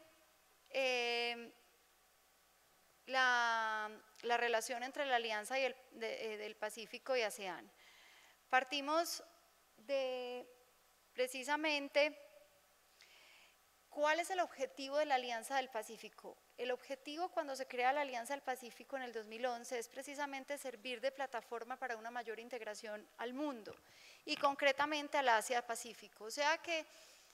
D: la relación entre la Alianza y del Pacífico y ASEAN? Partimos de precisamente cuál es el objetivo de la Alianza del Pacífico. El objetivo cuando se crea la Alianza del Pacífico en el 2011 es precisamente servir de plataforma para una mayor integración al mundo y concretamente al Asia-Pacífico. O sea que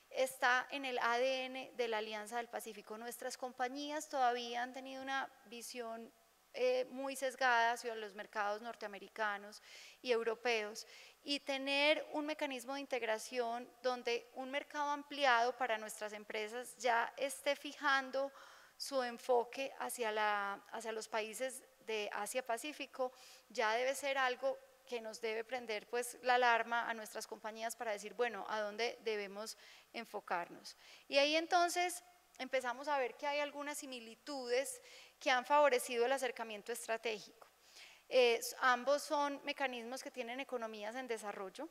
D: está en el ADN de la Alianza del Pacífico. Nuestras compañías todavía han tenido una visión muy sesgada hacia los mercados norteamericanos y europeos, y tener un mecanismo de integración donde un mercado ampliado para nuestras empresas ya esté fijando su enfoque hacia los países de Asia-Pacífico, ya debe ser algo que nos debe prender pues la alarma a nuestras compañías para decir, bueno, ¿a dónde debemos enfocarnos? Y ahí entonces empezamos a ver que hay algunas similitudes que han favorecido el acercamiento estratégico. Ambos son mecanismos que tienen economías en desarrollo,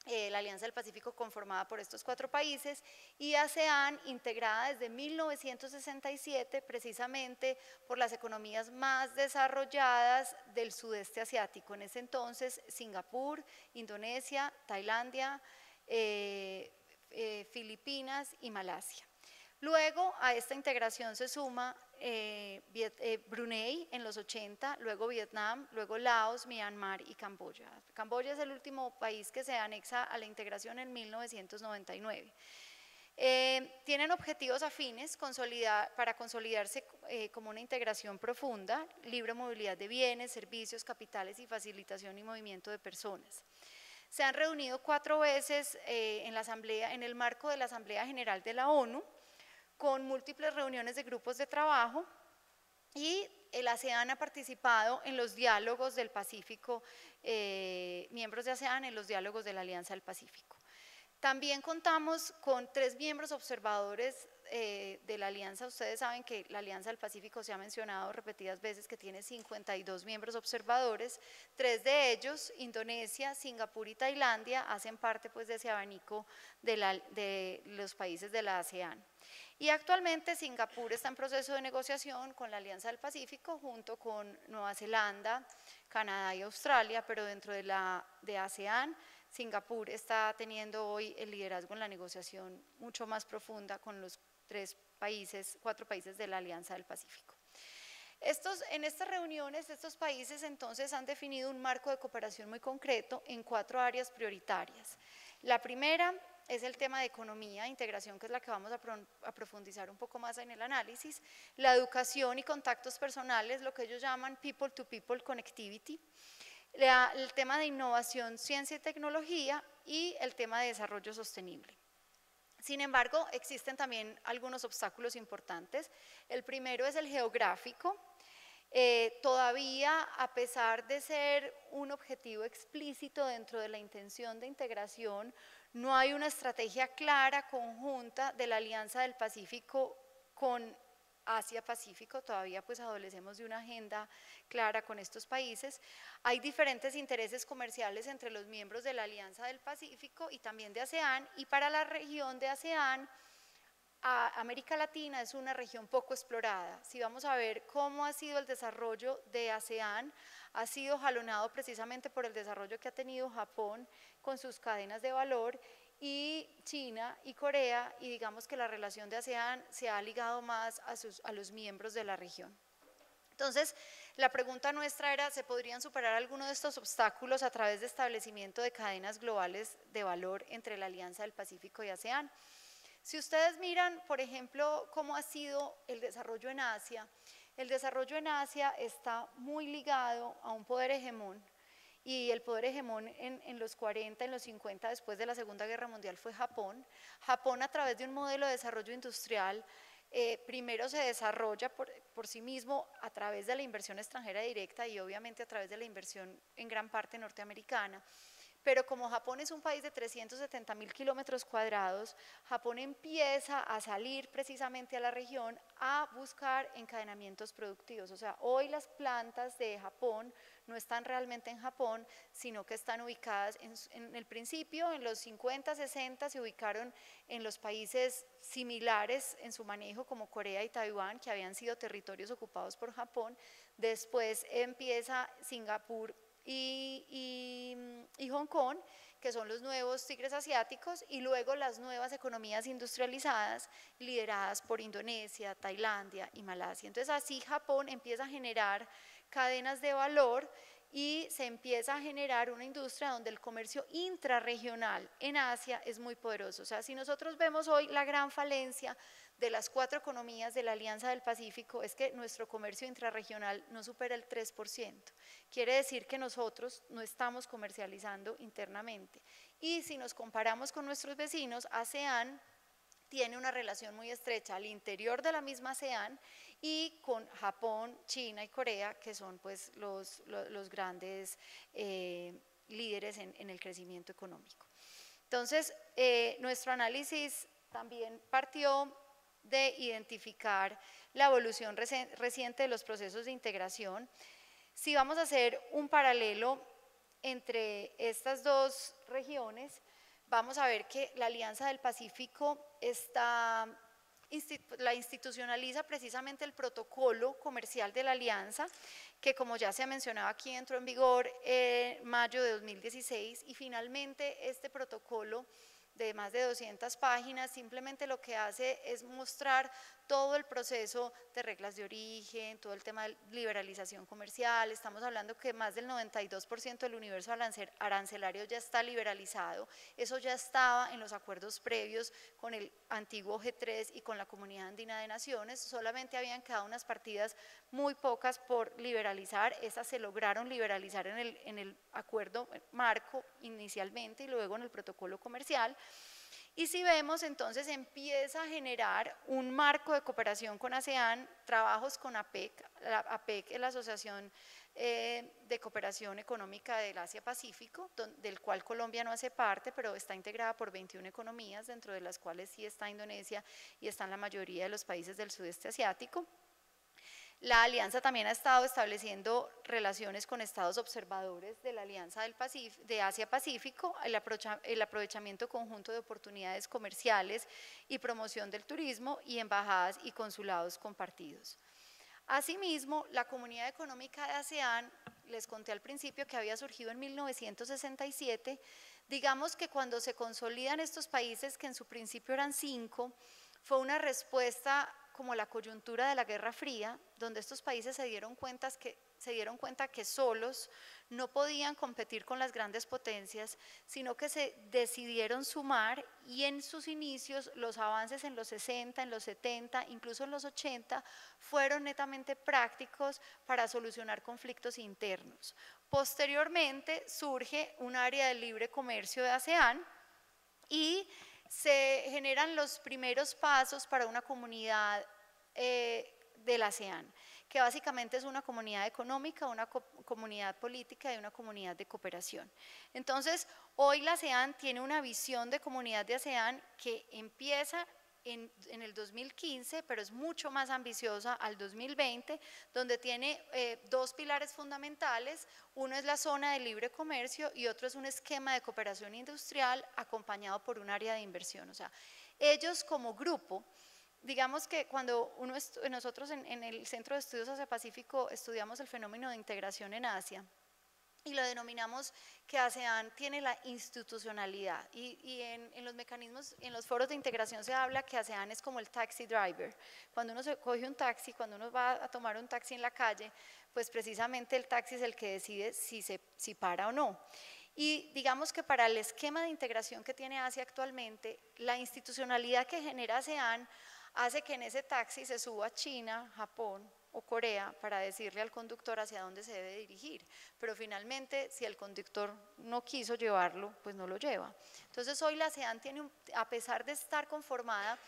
D: la Alianza del Pacífico conformada por estos 4 países y ASEAN integrada desde 1967 precisamente por las economías más desarrolladas del sudeste asiático, en ese entonces Singapur, Indonesia, Tailandia, Filipinas y Malasia. Luego a esta integración se suma Brunei en los 80, luego Vietnam, luego Laos, Myanmar y Camboya. Camboya es el último país que se anexa a la integración en 1999. Tienen objetivos afines para consolidarse como una integración profunda, libre movilidad de bienes, servicios, capitales y facilitación y movimiento de personas. Se han reunido 4 veces en el marco de la Asamblea General de la ONU, con múltiples reuniones de grupos de trabajo, y el ASEAN ha participado en los diálogos del Pacífico, miembros de ASEAN en los diálogos de la Alianza del Pacífico. También contamos con 3 miembros observadores de la Alianza. Ustedes saben que la Alianza del Pacífico se ha mencionado repetidas veces que tiene 52 miembros observadores. 3 de ellos, Indonesia, Singapur y Tailandia, hacen parte pues de ese abanico de los países de la ASEAN. Y actualmente Singapur está en proceso de negociación con la Alianza del Pacífico junto con Nueva Zelanda, Canadá y Australia, pero dentro de ASEAN, Singapur está teniendo hoy el liderazgo en la negociación mucho más profunda con los 4 países de la Alianza del Pacífico. En estas reuniones, estos países entonces han definido un marco de cooperación muy concreto en 4 áreas prioritarias. La primera es el tema de economía, integración, que es la que vamos a profundizar un poco más en el análisis, la educación y contactos personales, lo que ellos llaman people to people connectivity, el tema de innovación, ciencia y tecnología y el tema de desarrollo sostenible. Sin embargo, existen también algunos obstáculos importantes. El primero es el geográfico. Todavía, a pesar de ser un objetivo explícito dentro de la intención de integración, no hay una estrategia clara, conjunta de la Alianza del Pacífico con Asia-Pacífico. Todavía pues adolecemos de una agenda clara con estos países. Hay diferentes intereses comerciales entre los miembros de la Alianza del Pacífico y también de ASEAN, y para la región de ASEAN, América Latina es una región poco explorada. Si vamos a ver cómo ha sido el desarrollo de ASEAN, ha sido jalonado precisamente por el desarrollo que ha tenido Japón con sus cadenas de valor, y China y Corea, y digamos que la relación de ASEAN se ha ligado más a los miembros de la región. Entonces, la pregunta nuestra era, ¿se podrían superar algunos de estos obstáculos a través de establecimiento de cadenas globales de valor entre la Alianza del Pacífico y ASEAN? Si ustedes miran, por ejemplo, cómo ha sido el desarrollo en Asia, el desarrollo en Asia está muy ligado a un poder hegemón, y el poder hegemón en los 40, en los 50, después de la Segunda Guerra Mundial, fue Japón. Japón, a través de un modelo de desarrollo industrial, primero se desarrolla por sí mismo a través de la inversión extranjera directa y obviamente a través de la inversión en gran parte norteamericana. Pero como Japón es un país de 370.000 kilómetros cuadrados, Japón empieza a salir precisamente a la región a buscar encadenamientos productivos. O sea, hoy las plantas de Japón no están realmente en Japón, sino que están ubicadas en el principio, en los 50, 60, se ubicaron en los países similares en su manejo, como Corea y Taiwán, que habían sido territorios ocupados por Japón. Después empieza Singapur y Hong Kong, que son los nuevos tigres asiáticos, y luego las nuevas economías industrializadas lideradas por Indonesia, Tailandia y Malasia. Entonces así Japón empieza a generar cadenas de valor y se empieza a generar una industria donde el comercio intrarregional en Asia es muy poderoso. O sea, si nosotros vemos hoy la gran falencia de las 4 economías de la Alianza del Pacífico, es que nuestro comercio intrarregional no supera el 3%. Quiere decir que nosotros no estamos comercializando internamente. Y si nos comparamos con nuestros vecinos, ASEAN tiene una relación muy estrecha al interior de la misma ASEAN y con Japón, China y Corea, que son pues los grandes líderes en el crecimiento económico. Entonces, nuestro análisis también partió de identificar la evolución reciente de los procesos de integración. Si vamos a hacer un paralelo entre estas 2 regiones, vamos a ver que la Alianza del Pacífico la institucionaliza precisamente el protocolo comercial de la Alianza, que como ya se ha mencionado aquí entró en vigor en mayo de 2016, y finalmente este protocolo de más de 200 páginas simplemente lo que hace es mostrar todo el proceso de reglas de origen, todo el tema de liberalización comercial. Estamos hablando que más del 92% del universo arancelario ya está liberalizado. Eso ya estaba en los acuerdos previos con el antiguo G3 y con la Comunidad Andina de Naciones. Solamente habían quedado unas partidas muy pocas por liberalizar. Esas se lograron liberalizar en el acuerdo marco inicialmente y luego en el protocolo comercial. Y si vemos, entonces empieza a generar un marco de cooperación con ASEAN, trabajos con APEC. La APEC es la Asociación de Cooperación Económica del Asia-Pacífico, del cual Colombia no hace parte, pero está integrada por 21 economías, dentro de las cuales sí está Indonesia y están la mayoría de los países del sudeste asiático. La alianza también ha estado estableciendo relaciones con estados observadores de la Alianza de Asia-Pacífico, el aprovechamiento conjunto de oportunidades comerciales y promoción del turismo y embajadas y consulados compartidos. Asimismo, la Comunidad Económica de ASEAN, les conté al principio que había surgido en 1967, digamos que cuando se consolidan estos países, que en su principio eran 5, fue una respuesta como la coyuntura de la Guerra Fría, donde estos países se dieron cuenta que solos no podían competir con las grandes potencias, sino que se decidieron sumar, y en sus inicios los avances en los 60, en los 70, incluso en los 80, fueron netamente prácticos para solucionar conflictos internos. Posteriormente surge un área de libre comercio de ASEAN y se generan los primeros pasos para una comunidad del ASEAN, que básicamente es una comunidad económica, una comunidad política y una comunidad de cooperación. Entonces, hoy la ASEAN tiene una visión de comunidad de ASEAN que empieza en el 2015, pero es mucho más ambiciosa al 2020, donde tiene 2 pilares fundamentales. Uno es la zona de libre comercio y otro es un esquema de cooperación industrial acompañado por un área de inversión. O sea, ellos como grupo, digamos que cuando nosotros en el Centro de Estudios Asia-Pacífico estudiamos el fenómeno de integración en Asia, y lo denominamos que ASEAN tiene la institucionalidad, y en los mecanismos, en los foros de integración se habla que ASEAN es como el taxi driver. Cuando uno se coge un taxi, cuando uno va a tomar un taxi en la calle, pues precisamente el taxi es el que decide si para o no. Y digamos que para el esquema de integración que tiene Asia actualmente, la institucionalidad que genera ASEAN hace que en ese taxi se suba China, Japón o Corea para decirle al conductor hacia dónde se debe dirigir, pero finalmente si el conductor no quiso llevarlo, pues no lo lleva. Entonces hoy la ASEAN tiene, a pesar de estar conformada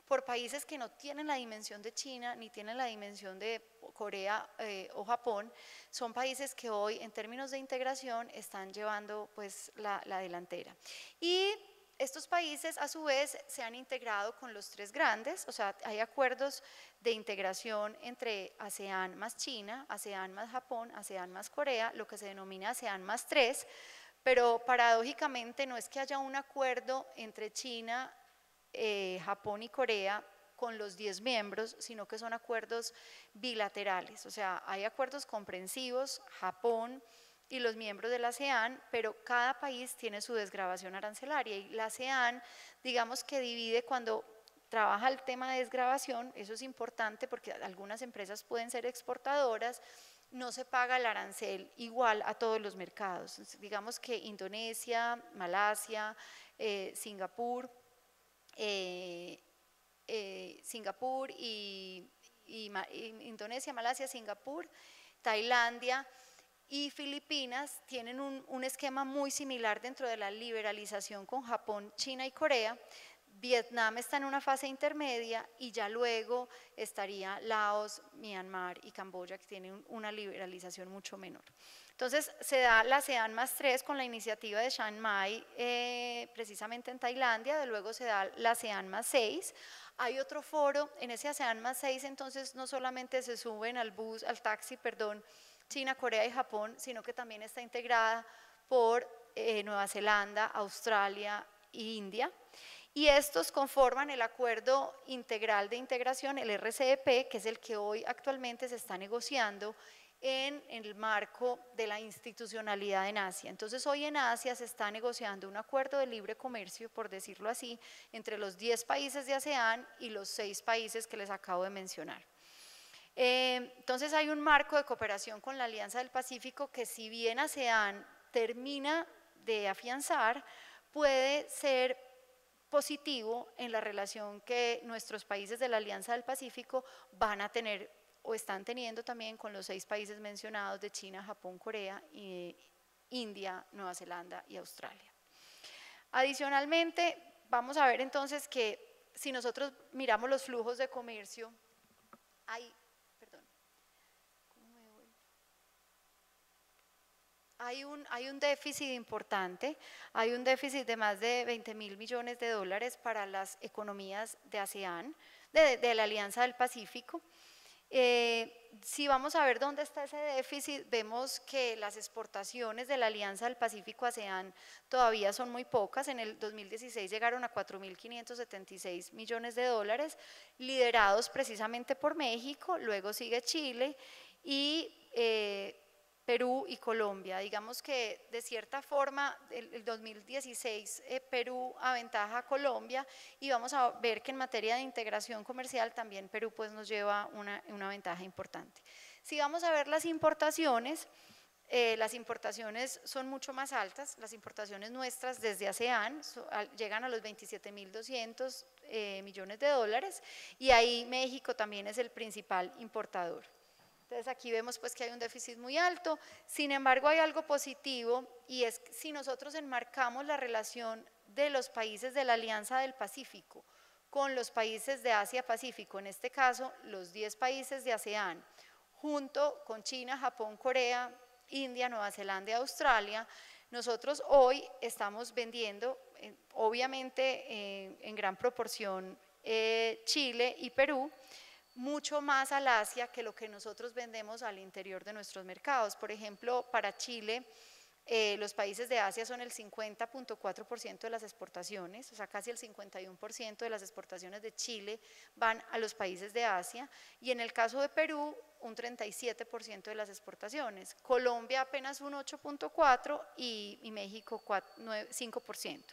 D: por países que no tienen la dimensión de China ni tienen la dimensión de Corea o Japón, son países que hoy en términos de integración están llevando pues la delantera. Y estos países a su vez se han integrado con los 3 grandes, o sea, hay acuerdos de integración entre ASEAN más China, ASEAN más Japón, ASEAN más Corea, lo que se denomina ASEAN más 3, pero paradójicamente no es que haya un acuerdo entre China, Japón y Corea con los 10 miembros, sino que son acuerdos bilaterales, o sea, hay acuerdos comprensivos, Japón y los miembros de la ASEAN, pero cada país tiene su desgravación arancelaria, y la ASEAN, digamos que divide cuando trabaja el tema de desgravación. Eso es importante porque algunas empresas pueden ser exportadoras, no se paga el arancel igual a todos los mercados. Entonces, digamos que Indonesia, Malasia, Singapur Indonesia, Malasia, Singapur, Tailandia y Filipinas tienen un esquema muy similar dentro de la liberalización con Japón, China y Corea. Vietnam está en una fase intermedia y ya luego estaría Laos, Myanmar y Camboya, que tienen una liberalización mucho menor. Entonces se da la ASEAN más 3 con la iniciativa de Chiang Mai, precisamente en Tailandia, luego se da la ASEAN más 6. Hay otro foro, en ese ASEAN más 6, entonces no solamente se suben al taxi, China, Corea y Japón, sino que también está integrada por Nueva Zelanda, Australia e India. Y estos conforman el Acuerdo Integral de Integración, el RCEP, que es el que hoy actualmente se está negociando en el marco de la institucionalidad en Asia. Entonces hoy en Asia se está negociando un acuerdo de libre comercio, por decirlo así, entre los 10 países de ASEAN y los 6 países que les acabo de mencionar. Entonces hay un marco de cooperación con la Alianza del Pacífico que, si bien ASEAN termina de afianzar, puede ser positivo en la relación que nuestros países de la Alianza del Pacífico van a tener o están teniendo también con los 6 países mencionados de China, Japón, Corea, India, Nueva Zelanda y Australia. Adicionalmente, vamos a ver entonces que si nosotros miramos los flujos de comercio, hay un déficit importante, hay un déficit de más de 20.000 millones de dólares para las economías de ASEAN, de la Alianza del Pacífico. Si vamos a ver dónde está ese déficit, vemos que las exportaciones de la Alianza del Pacífico ASEAN todavía son muy pocas. En el 2016 llegaron a 4.576 millones de dólares, liderados precisamente por México, luego sigue Chile y Perú y Colombia. Digamos que de cierta forma el 2016 Perú aventaja a Colombia, y vamos a ver que en materia de integración comercial también Perú pues nos lleva una ventaja importante. Si vamos a ver las importaciones son mucho más altas. Las importaciones nuestras desde ASEAN llegan a los 27.200 millones de dólares, y ahí México también es el principal importador. Entonces aquí vemos pues que hay un déficit muy alto. Sin embargo, hay algo positivo, y es que si nosotros enmarcamos la relación de los países de la Alianza del Pacífico con los países de Asia-Pacífico, en este caso los 10 países de ASEAN, junto con China, Japón, Corea, India, Nueva Zelanda y Australia, nosotros hoy estamos vendiendo, obviamente en gran proporción, Chile y Perú, mucho más al Asia que lo que nosotros vendemos al interior de nuestros mercados. Por ejemplo, para Chile, los países de Asia son el 50.4% de las exportaciones, o sea, casi el 51% de las exportaciones de Chile van a los países de Asia, y en el caso de Perú, un 37% de las exportaciones. Colombia apenas un 8.4% y México 5%.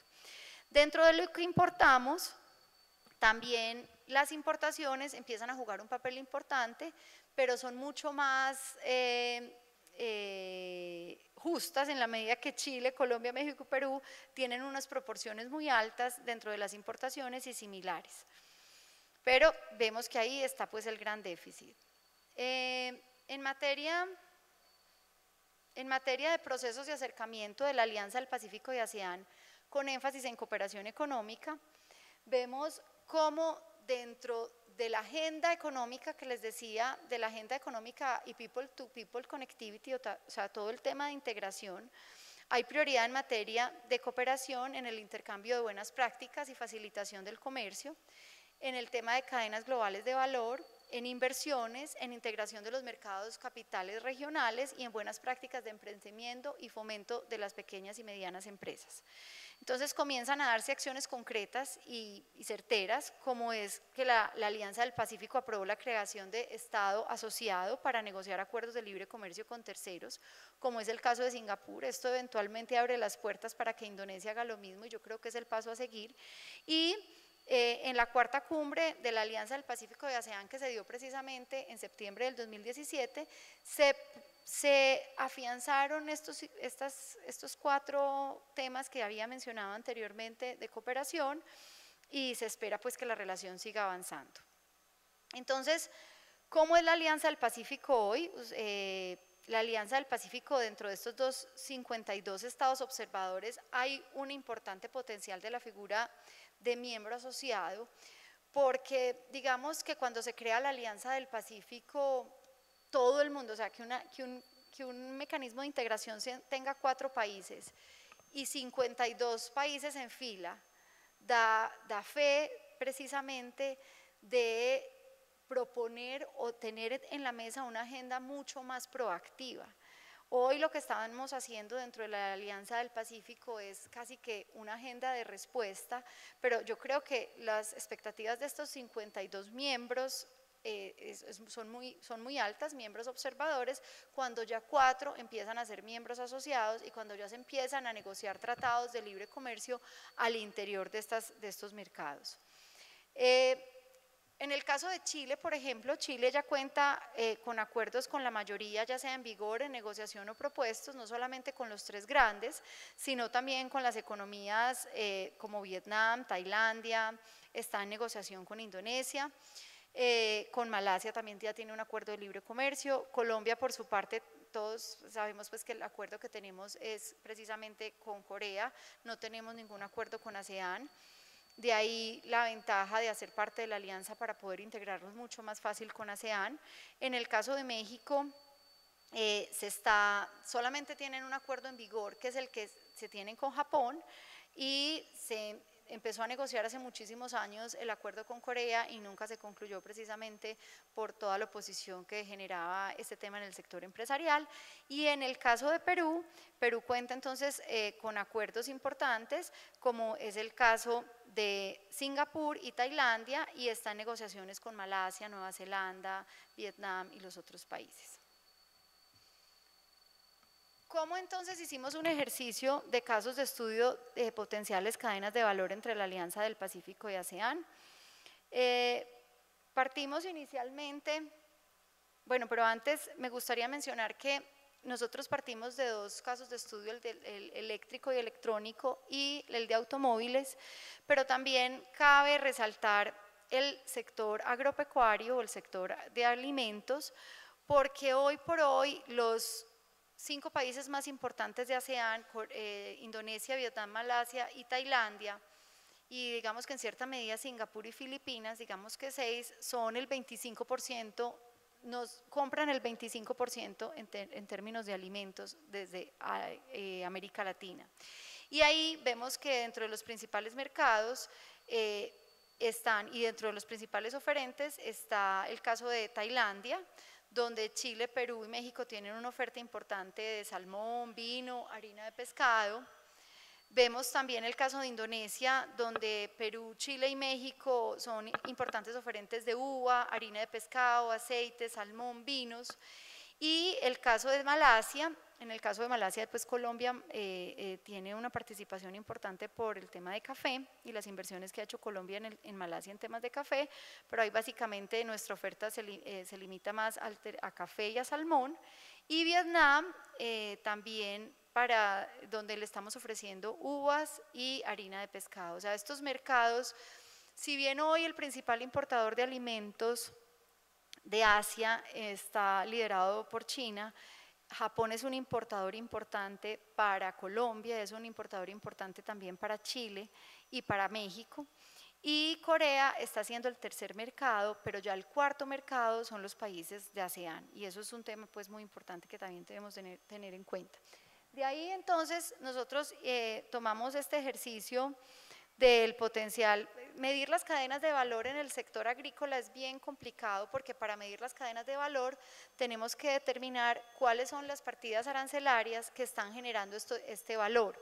D: Dentro de lo que importamos, también las importaciones empiezan a jugar un papel importante, pero son mucho más justas en la medida que Chile, Colombia, México y Perú tienen unas proporciones muy altas dentro de las importaciones y similares. Pero vemos que ahí está pues el gran déficit. En materia de procesos de acercamiento de la Alianza del Pacífico y ASEAN, con énfasis en cooperación económica, vemos cómo dentro de la agenda económica que les decía, de la agenda económica y people to people connectivity, o sea, todo el tema de integración, hay prioridad en materia de cooperación en el intercambio de buenas prácticas y facilitación del comercio, en el tema de cadenas globales de valor, en inversiones, en integración de los mercados capitales regionales y en buenas prácticas de emprendimiento y fomento de las pequeñas y medianas empresas. Entonces comienzan a darse acciones concretas y certeras, como es que la Alianza del Pacífico aprobó la creación de Estado asociado para negociar acuerdos de libre comercio con terceros, como es el caso de Singapur. Esto eventualmente abre las puertas para que Indonesia haga lo mismo, y yo creo que es el paso a seguir. Y en la cuarta cumbre de la Alianza del Pacífico de ASEAN, que se dio precisamente en septiembre del 2017, se afianzaron estos 4 temas que había mencionado anteriormente de cooperación, y se espera pues que la relación siga avanzando. Entonces, ¿cómo es la Alianza del Pacífico hoy? La Alianza del Pacífico, dentro de estos 52 estados observadores, hay un importante potencial de la figura de miembro asociado, porque digamos que cuando se crea la Alianza del Pacífico, todo el mundo, o sea, que un mecanismo de integración tenga 4 países y 52 países en fila, da fe precisamente de proponer o tener en la mesa una agenda mucho más proactiva. Hoy lo que estamos haciendo dentro de la Alianza del Pacífico es casi que una agenda de respuesta, pero yo creo que las expectativas de estos 52 miembros son muy altas, miembros observadores, cuando ya 4 empiezan a ser miembros asociados y cuando ya se empiezan a negociar tratados de libre comercio al interior de estos mercados. En el caso de Chile, por ejemplo, Chile ya cuenta con acuerdos con la mayoría, ya sea en vigor, en negociación o propuestos, no solamente con los 3 grandes, sino también con las economías como Vietnam, Tailandia, está en negociación con Indonesia. Con Malasia también ya tiene un acuerdo de libre comercio. Colombia, por su parte, todos sabemos pues que el acuerdo que tenemos es precisamente con Corea, no tenemos ningún acuerdo con ASEAN. De ahí la ventaja de hacer parte de la alianza para poder integrarnos mucho más fácil con ASEAN. En el caso de México, solamente tienen un acuerdo en vigor, que es el que se tienen con Japón, y se empezó a negociar hace muchísimos años el acuerdo con Corea y nunca se concluyó precisamente por toda la oposición que generaba este tema en el sector empresarial. Y en el caso de Perú, Perú cuenta entonces con acuerdos importantes, como es el caso de Singapur y Tailandia, y está en negociaciones con Malasia, Nueva Zelanda, Vietnam y los otros países. ¿Cómo entonces hicimos un ejercicio de casos de estudio de potenciales cadenas de valor entre la Alianza del Pacífico y ASEAN? Partimos inicialmente, bueno, pero antes me gustaría mencionar que nosotros partimos de 2 casos de estudio, el eléctrico y electrónico y el de automóviles, pero también cabe resaltar el sector agropecuario o el sector de alimentos, porque hoy por hoy los 5 países más importantes de ASEAN, Indonesia, Vietnam, Malasia y Tailandia, y digamos que en cierta medida Singapur y Filipinas, digamos que 6, son el 25%, nos compran el 25% en términos de alimentos desde América Latina. Y ahí vemos que dentro de los principales mercados están, y dentro de los principales oferentes está el caso de Tailandia, donde Chile, Perú y México tienen una oferta importante de salmón, vino, harina de pescado. Vemos también el caso de Indonesia, donde Perú, Chile y México son importantes oferentes de uva, harina de pescado, aceite, salmón, vinos. Y el caso de Malasia, en el caso de Malasia, pues Colombia tiene una participación importante por el tema de café y las inversiones que ha hecho Colombia en Malasia en temas de café, pero ahí básicamente nuestra oferta se limita más a café y a salmón. Y Vietnam también, para donde le estamos ofreciendo uvas y harina de pescado. O sea, estos mercados, si bien hoy el principal importador de alimentos de Asia está liderado por China, Japón es un importador importante para Colombia, es un importador importante también para Chile y para México, y Corea está siendo el 3er mercado, pero ya el 4.º mercado son los países de ASEAN, y eso es un tema pues muy importante que también debemos tener en cuenta. De ahí entonces nosotros tomamos este ejercicio del potencial. Medir las cadenas de valor en el sector agrícola es bien complicado, porque para medir las cadenas de valor tenemos que determinar cuáles son las partidas arancelarias que están generando este valor.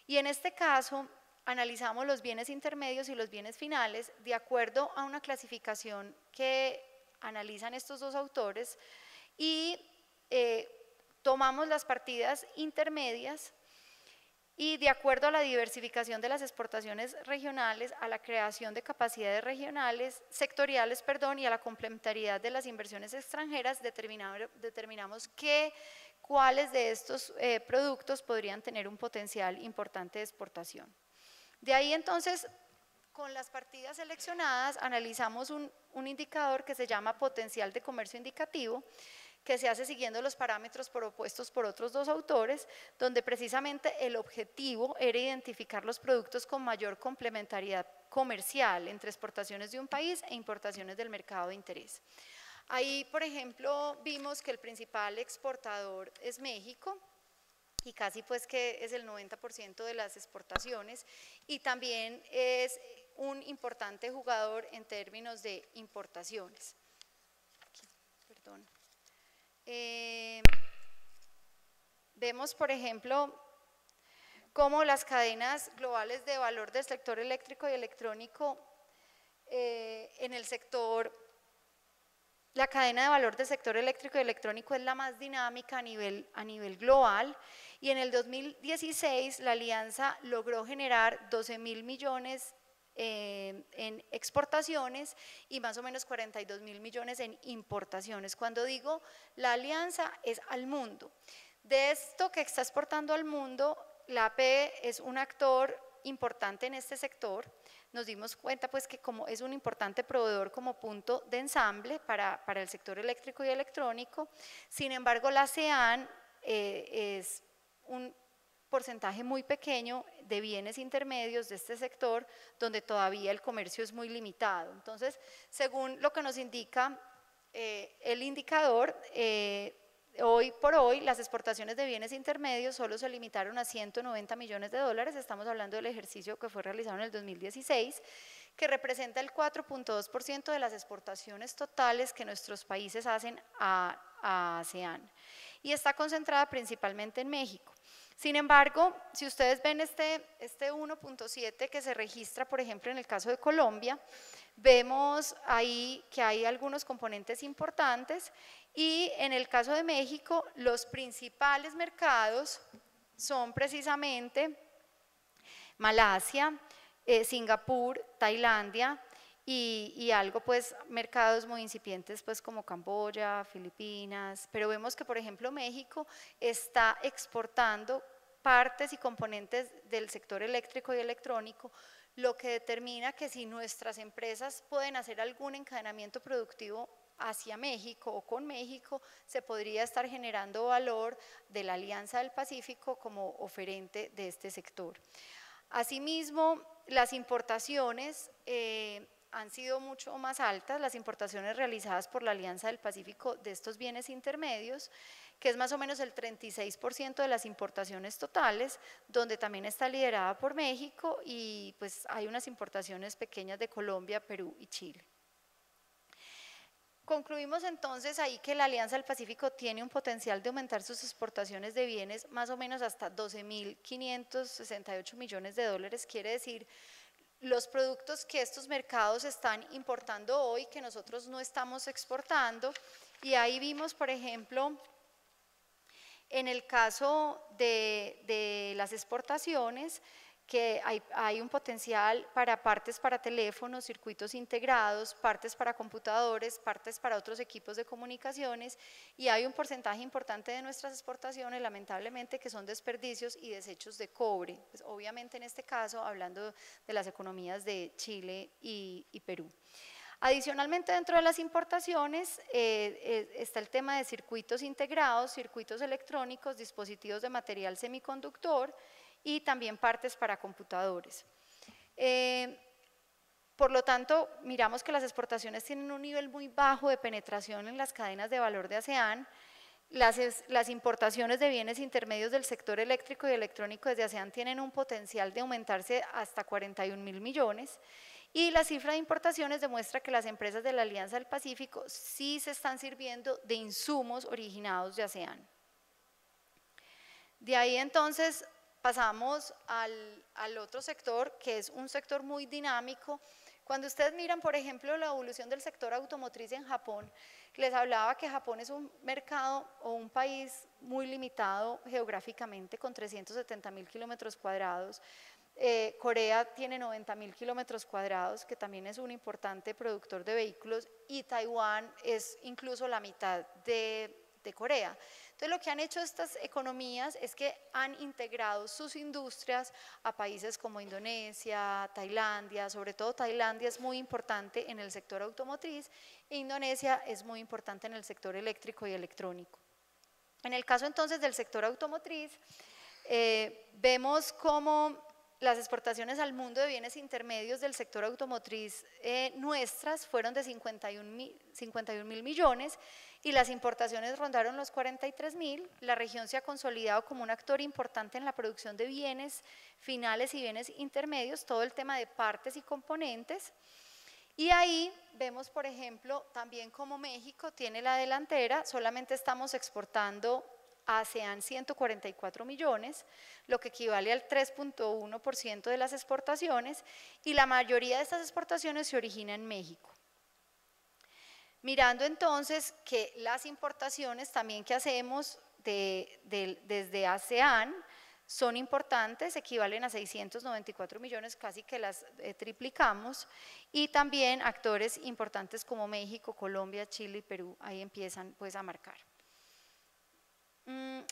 D: Y en este caso analizamos los bienes intermedios y los bienes finales de acuerdo a una clasificación que analizan estos 2 autores, y tomamos las partidas intermedias y de acuerdo a la diversificación de las exportaciones regionales, a la creación de capacidades regionales, sectoriales, y a la complementariedad de las inversiones extranjeras, determinamos cuáles de estos productos podrían tener un potencial importante de exportación. De ahí entonces, con las partidas seleccionadas, analizamos un indicador que se llama potencial de comercio indicativo, que se hace siguiendo los parámetros propuestos por otros 2 autores, donde precisamente el objetivo era identificar los productos con mayor complementariedad comercial entre exportaciones de un país e importaciones del mercado de interés. Ahí, por ejemplo, vimos que el principal exportador es México, y casi pues que es el 90% de las exportaciones, y también es un importante jugador en términos de importaciones. Perdón. Vemos, por ejemplo, cómo las cadenas globales de valor del sector eléctrico y electrónico en el sector la cadena de valor del sector eléctrico y electrónico es la más dinámica a nivel global, y en el 2016 la alianza logró generar 12.000 millones en exportaciones y más o menos 42.000 millones en importaciones. Cuando digo la alianza es al mundo. De esto que está exportando al mundo, la AP es un actor importante en este sector. Nos dimos cuenta pues que como es un importante proveedor como punto de ensamble para el sector eléctrico y electrónico. Sin embargo, la ASEAN es un porcentaje muy pequeño de bienes intermedios de este sector, donde todavía el comercio es muy limitado. Entonces, según lo que nos indica el indicador, hoy por hoy las exportaciones de bienes intermedios solo se limitaron a 190 millones de dólares, estamos hablando del ejercicio que fue realizado en el 2016, que representa el 4.2% de las exportaciones totales que nuestros países hacen a ASEAN, y está concentrada principalmente en México. Sin embargo, si ustedes ven este 1.7 que se registra, por ejemplo, en el caso de Colombia, vemos ahí que hay algunos componentes importantes, y en el caso de México los principales mercados son precisamente Malasia, Singapur, Tailandia y algo pues mercados muy incipientes pues como Camboya, Filipinas, pero vemos que por ejemplo México está exportando partes y componentes del sector eléctrico y electrónico, lo que determina que si nuestras empresas pueden hacer algún encadenamiento productivo hacia México o con México, se podría estar generando valor de la Alianza del Pacífico como oferente de este sector. Asimismo, las importaciones han sido mucho más altas, las importaciones realizadas por la Alianza del Pacífico de estos bienes intermedios, que es más o menos el 36% de las importaciones totales, donde también está liderada por México, y pues hay unas importaciones pequeñas de Colombia, Perú y Chile. Concluimos entonces ahí que la Alianza del Pacífico tiene un potencial de aumentar sus exportaciones de bienes más o menos hasta 12.568 millones de dólares, quiere decir los productos que estos mercados están importando hoy que nosotros no estamos exportando, y ahí vimos por ejemplo en el caso de las exportaciones que hay un potencial para partes para teléfonos, circuitos integrados, partes para computadores, partes para otros equipos de comunicaciones, y hay un porcentaje importante de nuestras exportaciones, lamentablemente, que son desperdicios y desechos de cobre, pues obviamente en este caso hablando de las economías de Chile y Perú. Adicionalmente, dentro de las importaciones está el tema de circuitos integrados, circuitos electrónicos, dispositivos de material semiconductor y también partes para computadores. Por lo tanto, miramos que las exportaciones tienen un nivel muy bajo de penetración en las cadenas de valor de ASEAN. Las importaciones de bienes intermedios del sector eléctrico y electrónico desde ASEAN tienen un potencial de aumentarse hasta 41.000 millones, y la cifra de importaciones demuestra que las empresas de la Alianza del Pacífico sí se están sirviendo de insumos originados de ASEAN. De ahí entonces pasamos al otro sector, que es un sector muy dinámico. Cuando ustedes miran, por ejemplo, la evolución del sector automotriz en Japón, les hablaba que Japón es un mercado o un país muy limitado geográficamente, con 370.000 kilómetros cuadrados. Corea tiene 90.000 kilómetros cuadrados, que también es un importante productor de vehículos, y Taiwán es incluso la mitad de Corea. Entonces, lo que han hecho estas economías es que han integrado sus industrias a países como Indonesia, Tailandia, sobre todo Tailandia es muy importante en el sector automotriz, e Indonesia es muy importante en el sector eléctrico y electrónico. En el caso entonces del sector automotriz, vemos cómo las exportaciones al mundo de bienes intermedios del sector automotriz nuestras fueron de 51.000 millones, y las importaciones rondaron los 43.000. La región se ha consolidado como un actor importante en la producción de bienes finales y bienes intermedios, todo el tema de partes y componentes. Y ahí vemos, por ejemplo, también como México tiene la delantera, solamente estamos exportando a ASEAN 144 millones, lo que equivale al 3.1% de las exportaciones, y la mayoría de estas exportaciones se origina en México. Mirando entonces que las importaciones también que hacemos desde ASEAN son importantes, equivalen a 694 millones, casi que las triplicamos, y también actores importantes como México, Colombia, Chile y Perú, ahí empiezan pues a marcar.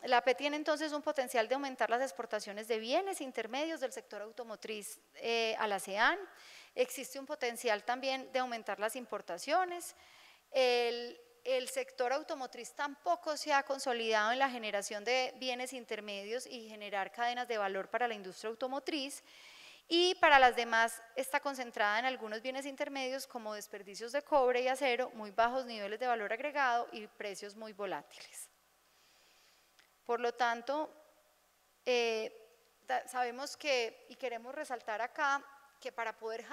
D: La AP tiene entonces un potencial de aumentar las exportaciones de bienes intermedios del sector automotriz a la ASEAN, existe un potencial también de aumentar las importaciones. El sector automotriz tampoco se ha consolidado en la generación de bienes intermedios y generar cadenas de valor para la industria automotriz, y para las demás está concentrada en algunos bienes intermedios como desperdicios de cobre y acero, muy bajos niveles de valor agregado y precios muy volátiles. Por lo tanto, sabemos que, y queremos resaltar acá, que para poder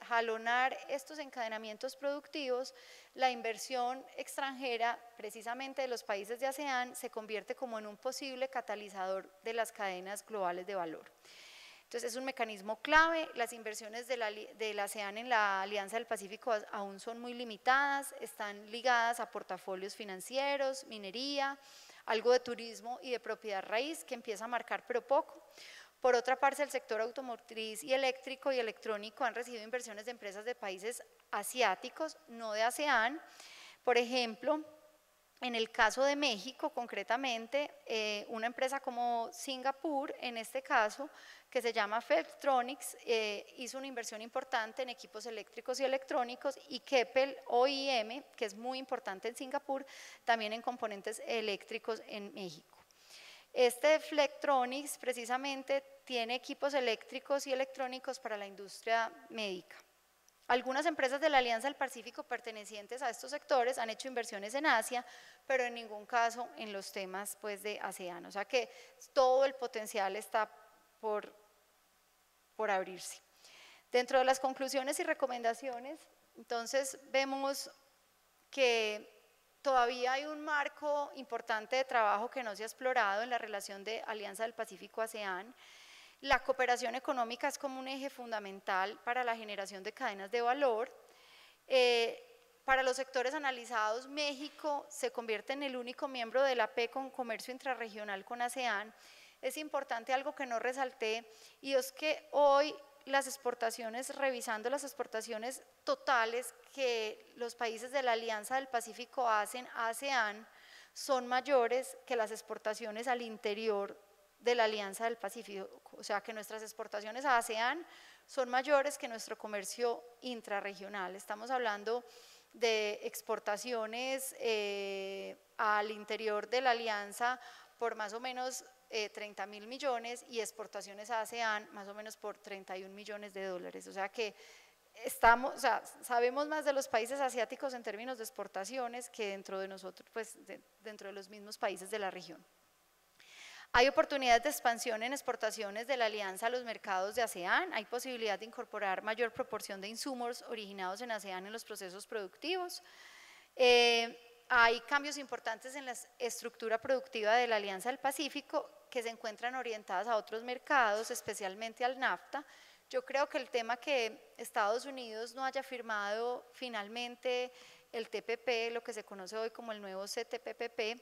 D: jalonar estos encadenamientos productivos, la inversión extranjera, precisamente de los países de ASEAN, se convierte como en un posible catalizador de las cadenas globales de valor. Entonces es un mecanismo clave, las inversiones de la ASEAN en la Alianza del Pacífico aún son muy limitadas, están ligadas a portafolios financieros, minería, algo de turismo y de propiedad raíz que empieza a marcar pero poco. Por otra parte, el sector automotriz y eléctrico y electrónico han recibido inversiones de empresas de países asiáticos, no de ASEAN. Por ejemplo, en el caso de México, concretamente, una empresa como Singapur, en este caso, que se llama Flextronics, hizo una inversión importante en equipos eléctricos y electrónicos, y Keppel OIM, que es muy importante en Singapur, también en componentes eléctricos en México. Este Flextronics precisamente tiene equipos eléctricos y electrónicos para la industria médica. Algunas empresas de la Alianza del Pacífico pertenecientes a estos sectores han hecho inversiones en Asia, pero en ningún caso en los temas pues, de ASEAN, o sea que todo el potencial está por abrirse. Dentro de las conclusiones y recomendaciones, entonces vemos que todavía hay un marco importante de trabajo que no se ha explorado en la relación de Alianza del Pacífico-ASEAN. La cooperación económica es como un eje fundamental para la generación de cadenas de valor. Para los sectores analizados, México se convierte en el único miembro de la AP con comercio intrarregional con ASEAN. Es importante algo que no resalté, y es que hoy las exportaciones, revisando las exportaciones totales que los países de la Alianza del Pacífico hacen a ASEAN, son mayores que las exportaciones al interior de la Alianza del Pacífico, o sea que nuestras exportaciones a ASEAN son mayores que nuestro comercio intrarregional. Estamos hablando de exportaciones al interior de la Alianza por más o menos 30.000 millones y exportaciones a ASEAN más o menos por 31 millones de dólares, o sea que sabemos más de los países asiáticos en términos de exportaciones que dentro de nosotros, pues dentro de los mismos países de la región. Hay oportunidades de expansión en exportaciones de la alianza a los mercados de ASEAN, hay posibilidad de incorporar mayor proporción de insumos originados en ASEAN en los procesos productivos. Hay cambios importantes en la estructura productiva de la Alianza del Pacífico que se encuentran orientadas a otros mercados, especialmente al NAFTA. Yo creo que el tema que Estados Unidos no haya firmado finalmente el TPP, lo que se conoce hoy como el nuevo CTPP,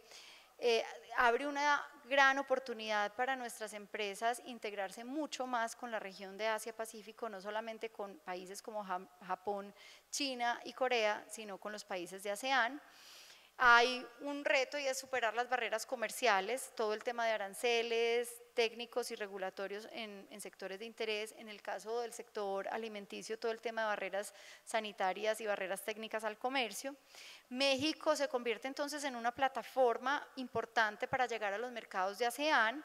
D: abre una gran oportunidad para nuestras empresas integrarse mucho más con la región de Asia-Pacífico, no solamente con países como Japón, China y Corea, sino con los países de ASEAN. Hay un reto y es superar las barreras comerciales, todo el tema de aranceles, técnicos y regulatorios en sectores de interés, en el caso del sector alimenticio, todo el tema de barreras sanitarias y barreras técnicas al comercio. México se convierte entonces en una plataforma importante para llegar a los mercados de ASEAN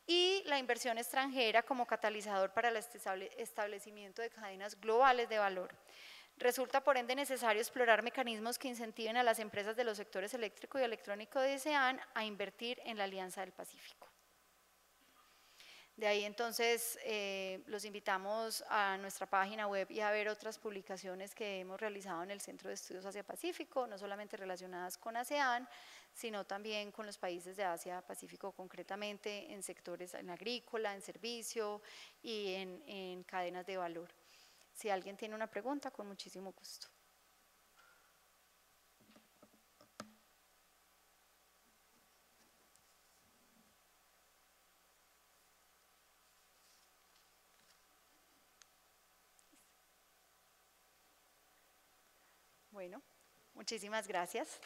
D: y la inversión extranjera como catalizador para el establecimiento de cadenas globales de valor. Resulta por ende necesario explorar mecanismos que incentiven a las empresas de los sectores eléctrico y electrónico de ASEAN a invertir en la Alianza del Pacífico. De ahí entonces los invitamos a nuestra página web y a ver otras publicaciones que hemos realizado en el Centro de Estudios Asia-Pacífico, no solamente relacionadas con ASEAN, sino también con los países de Asia-Pacífico, concretamente en sectores en agrícola, en servicio y en cadenas de valor. Si alguien tiene una pregunta, con muchísimo gusto. Bueno, muchísimas gracias.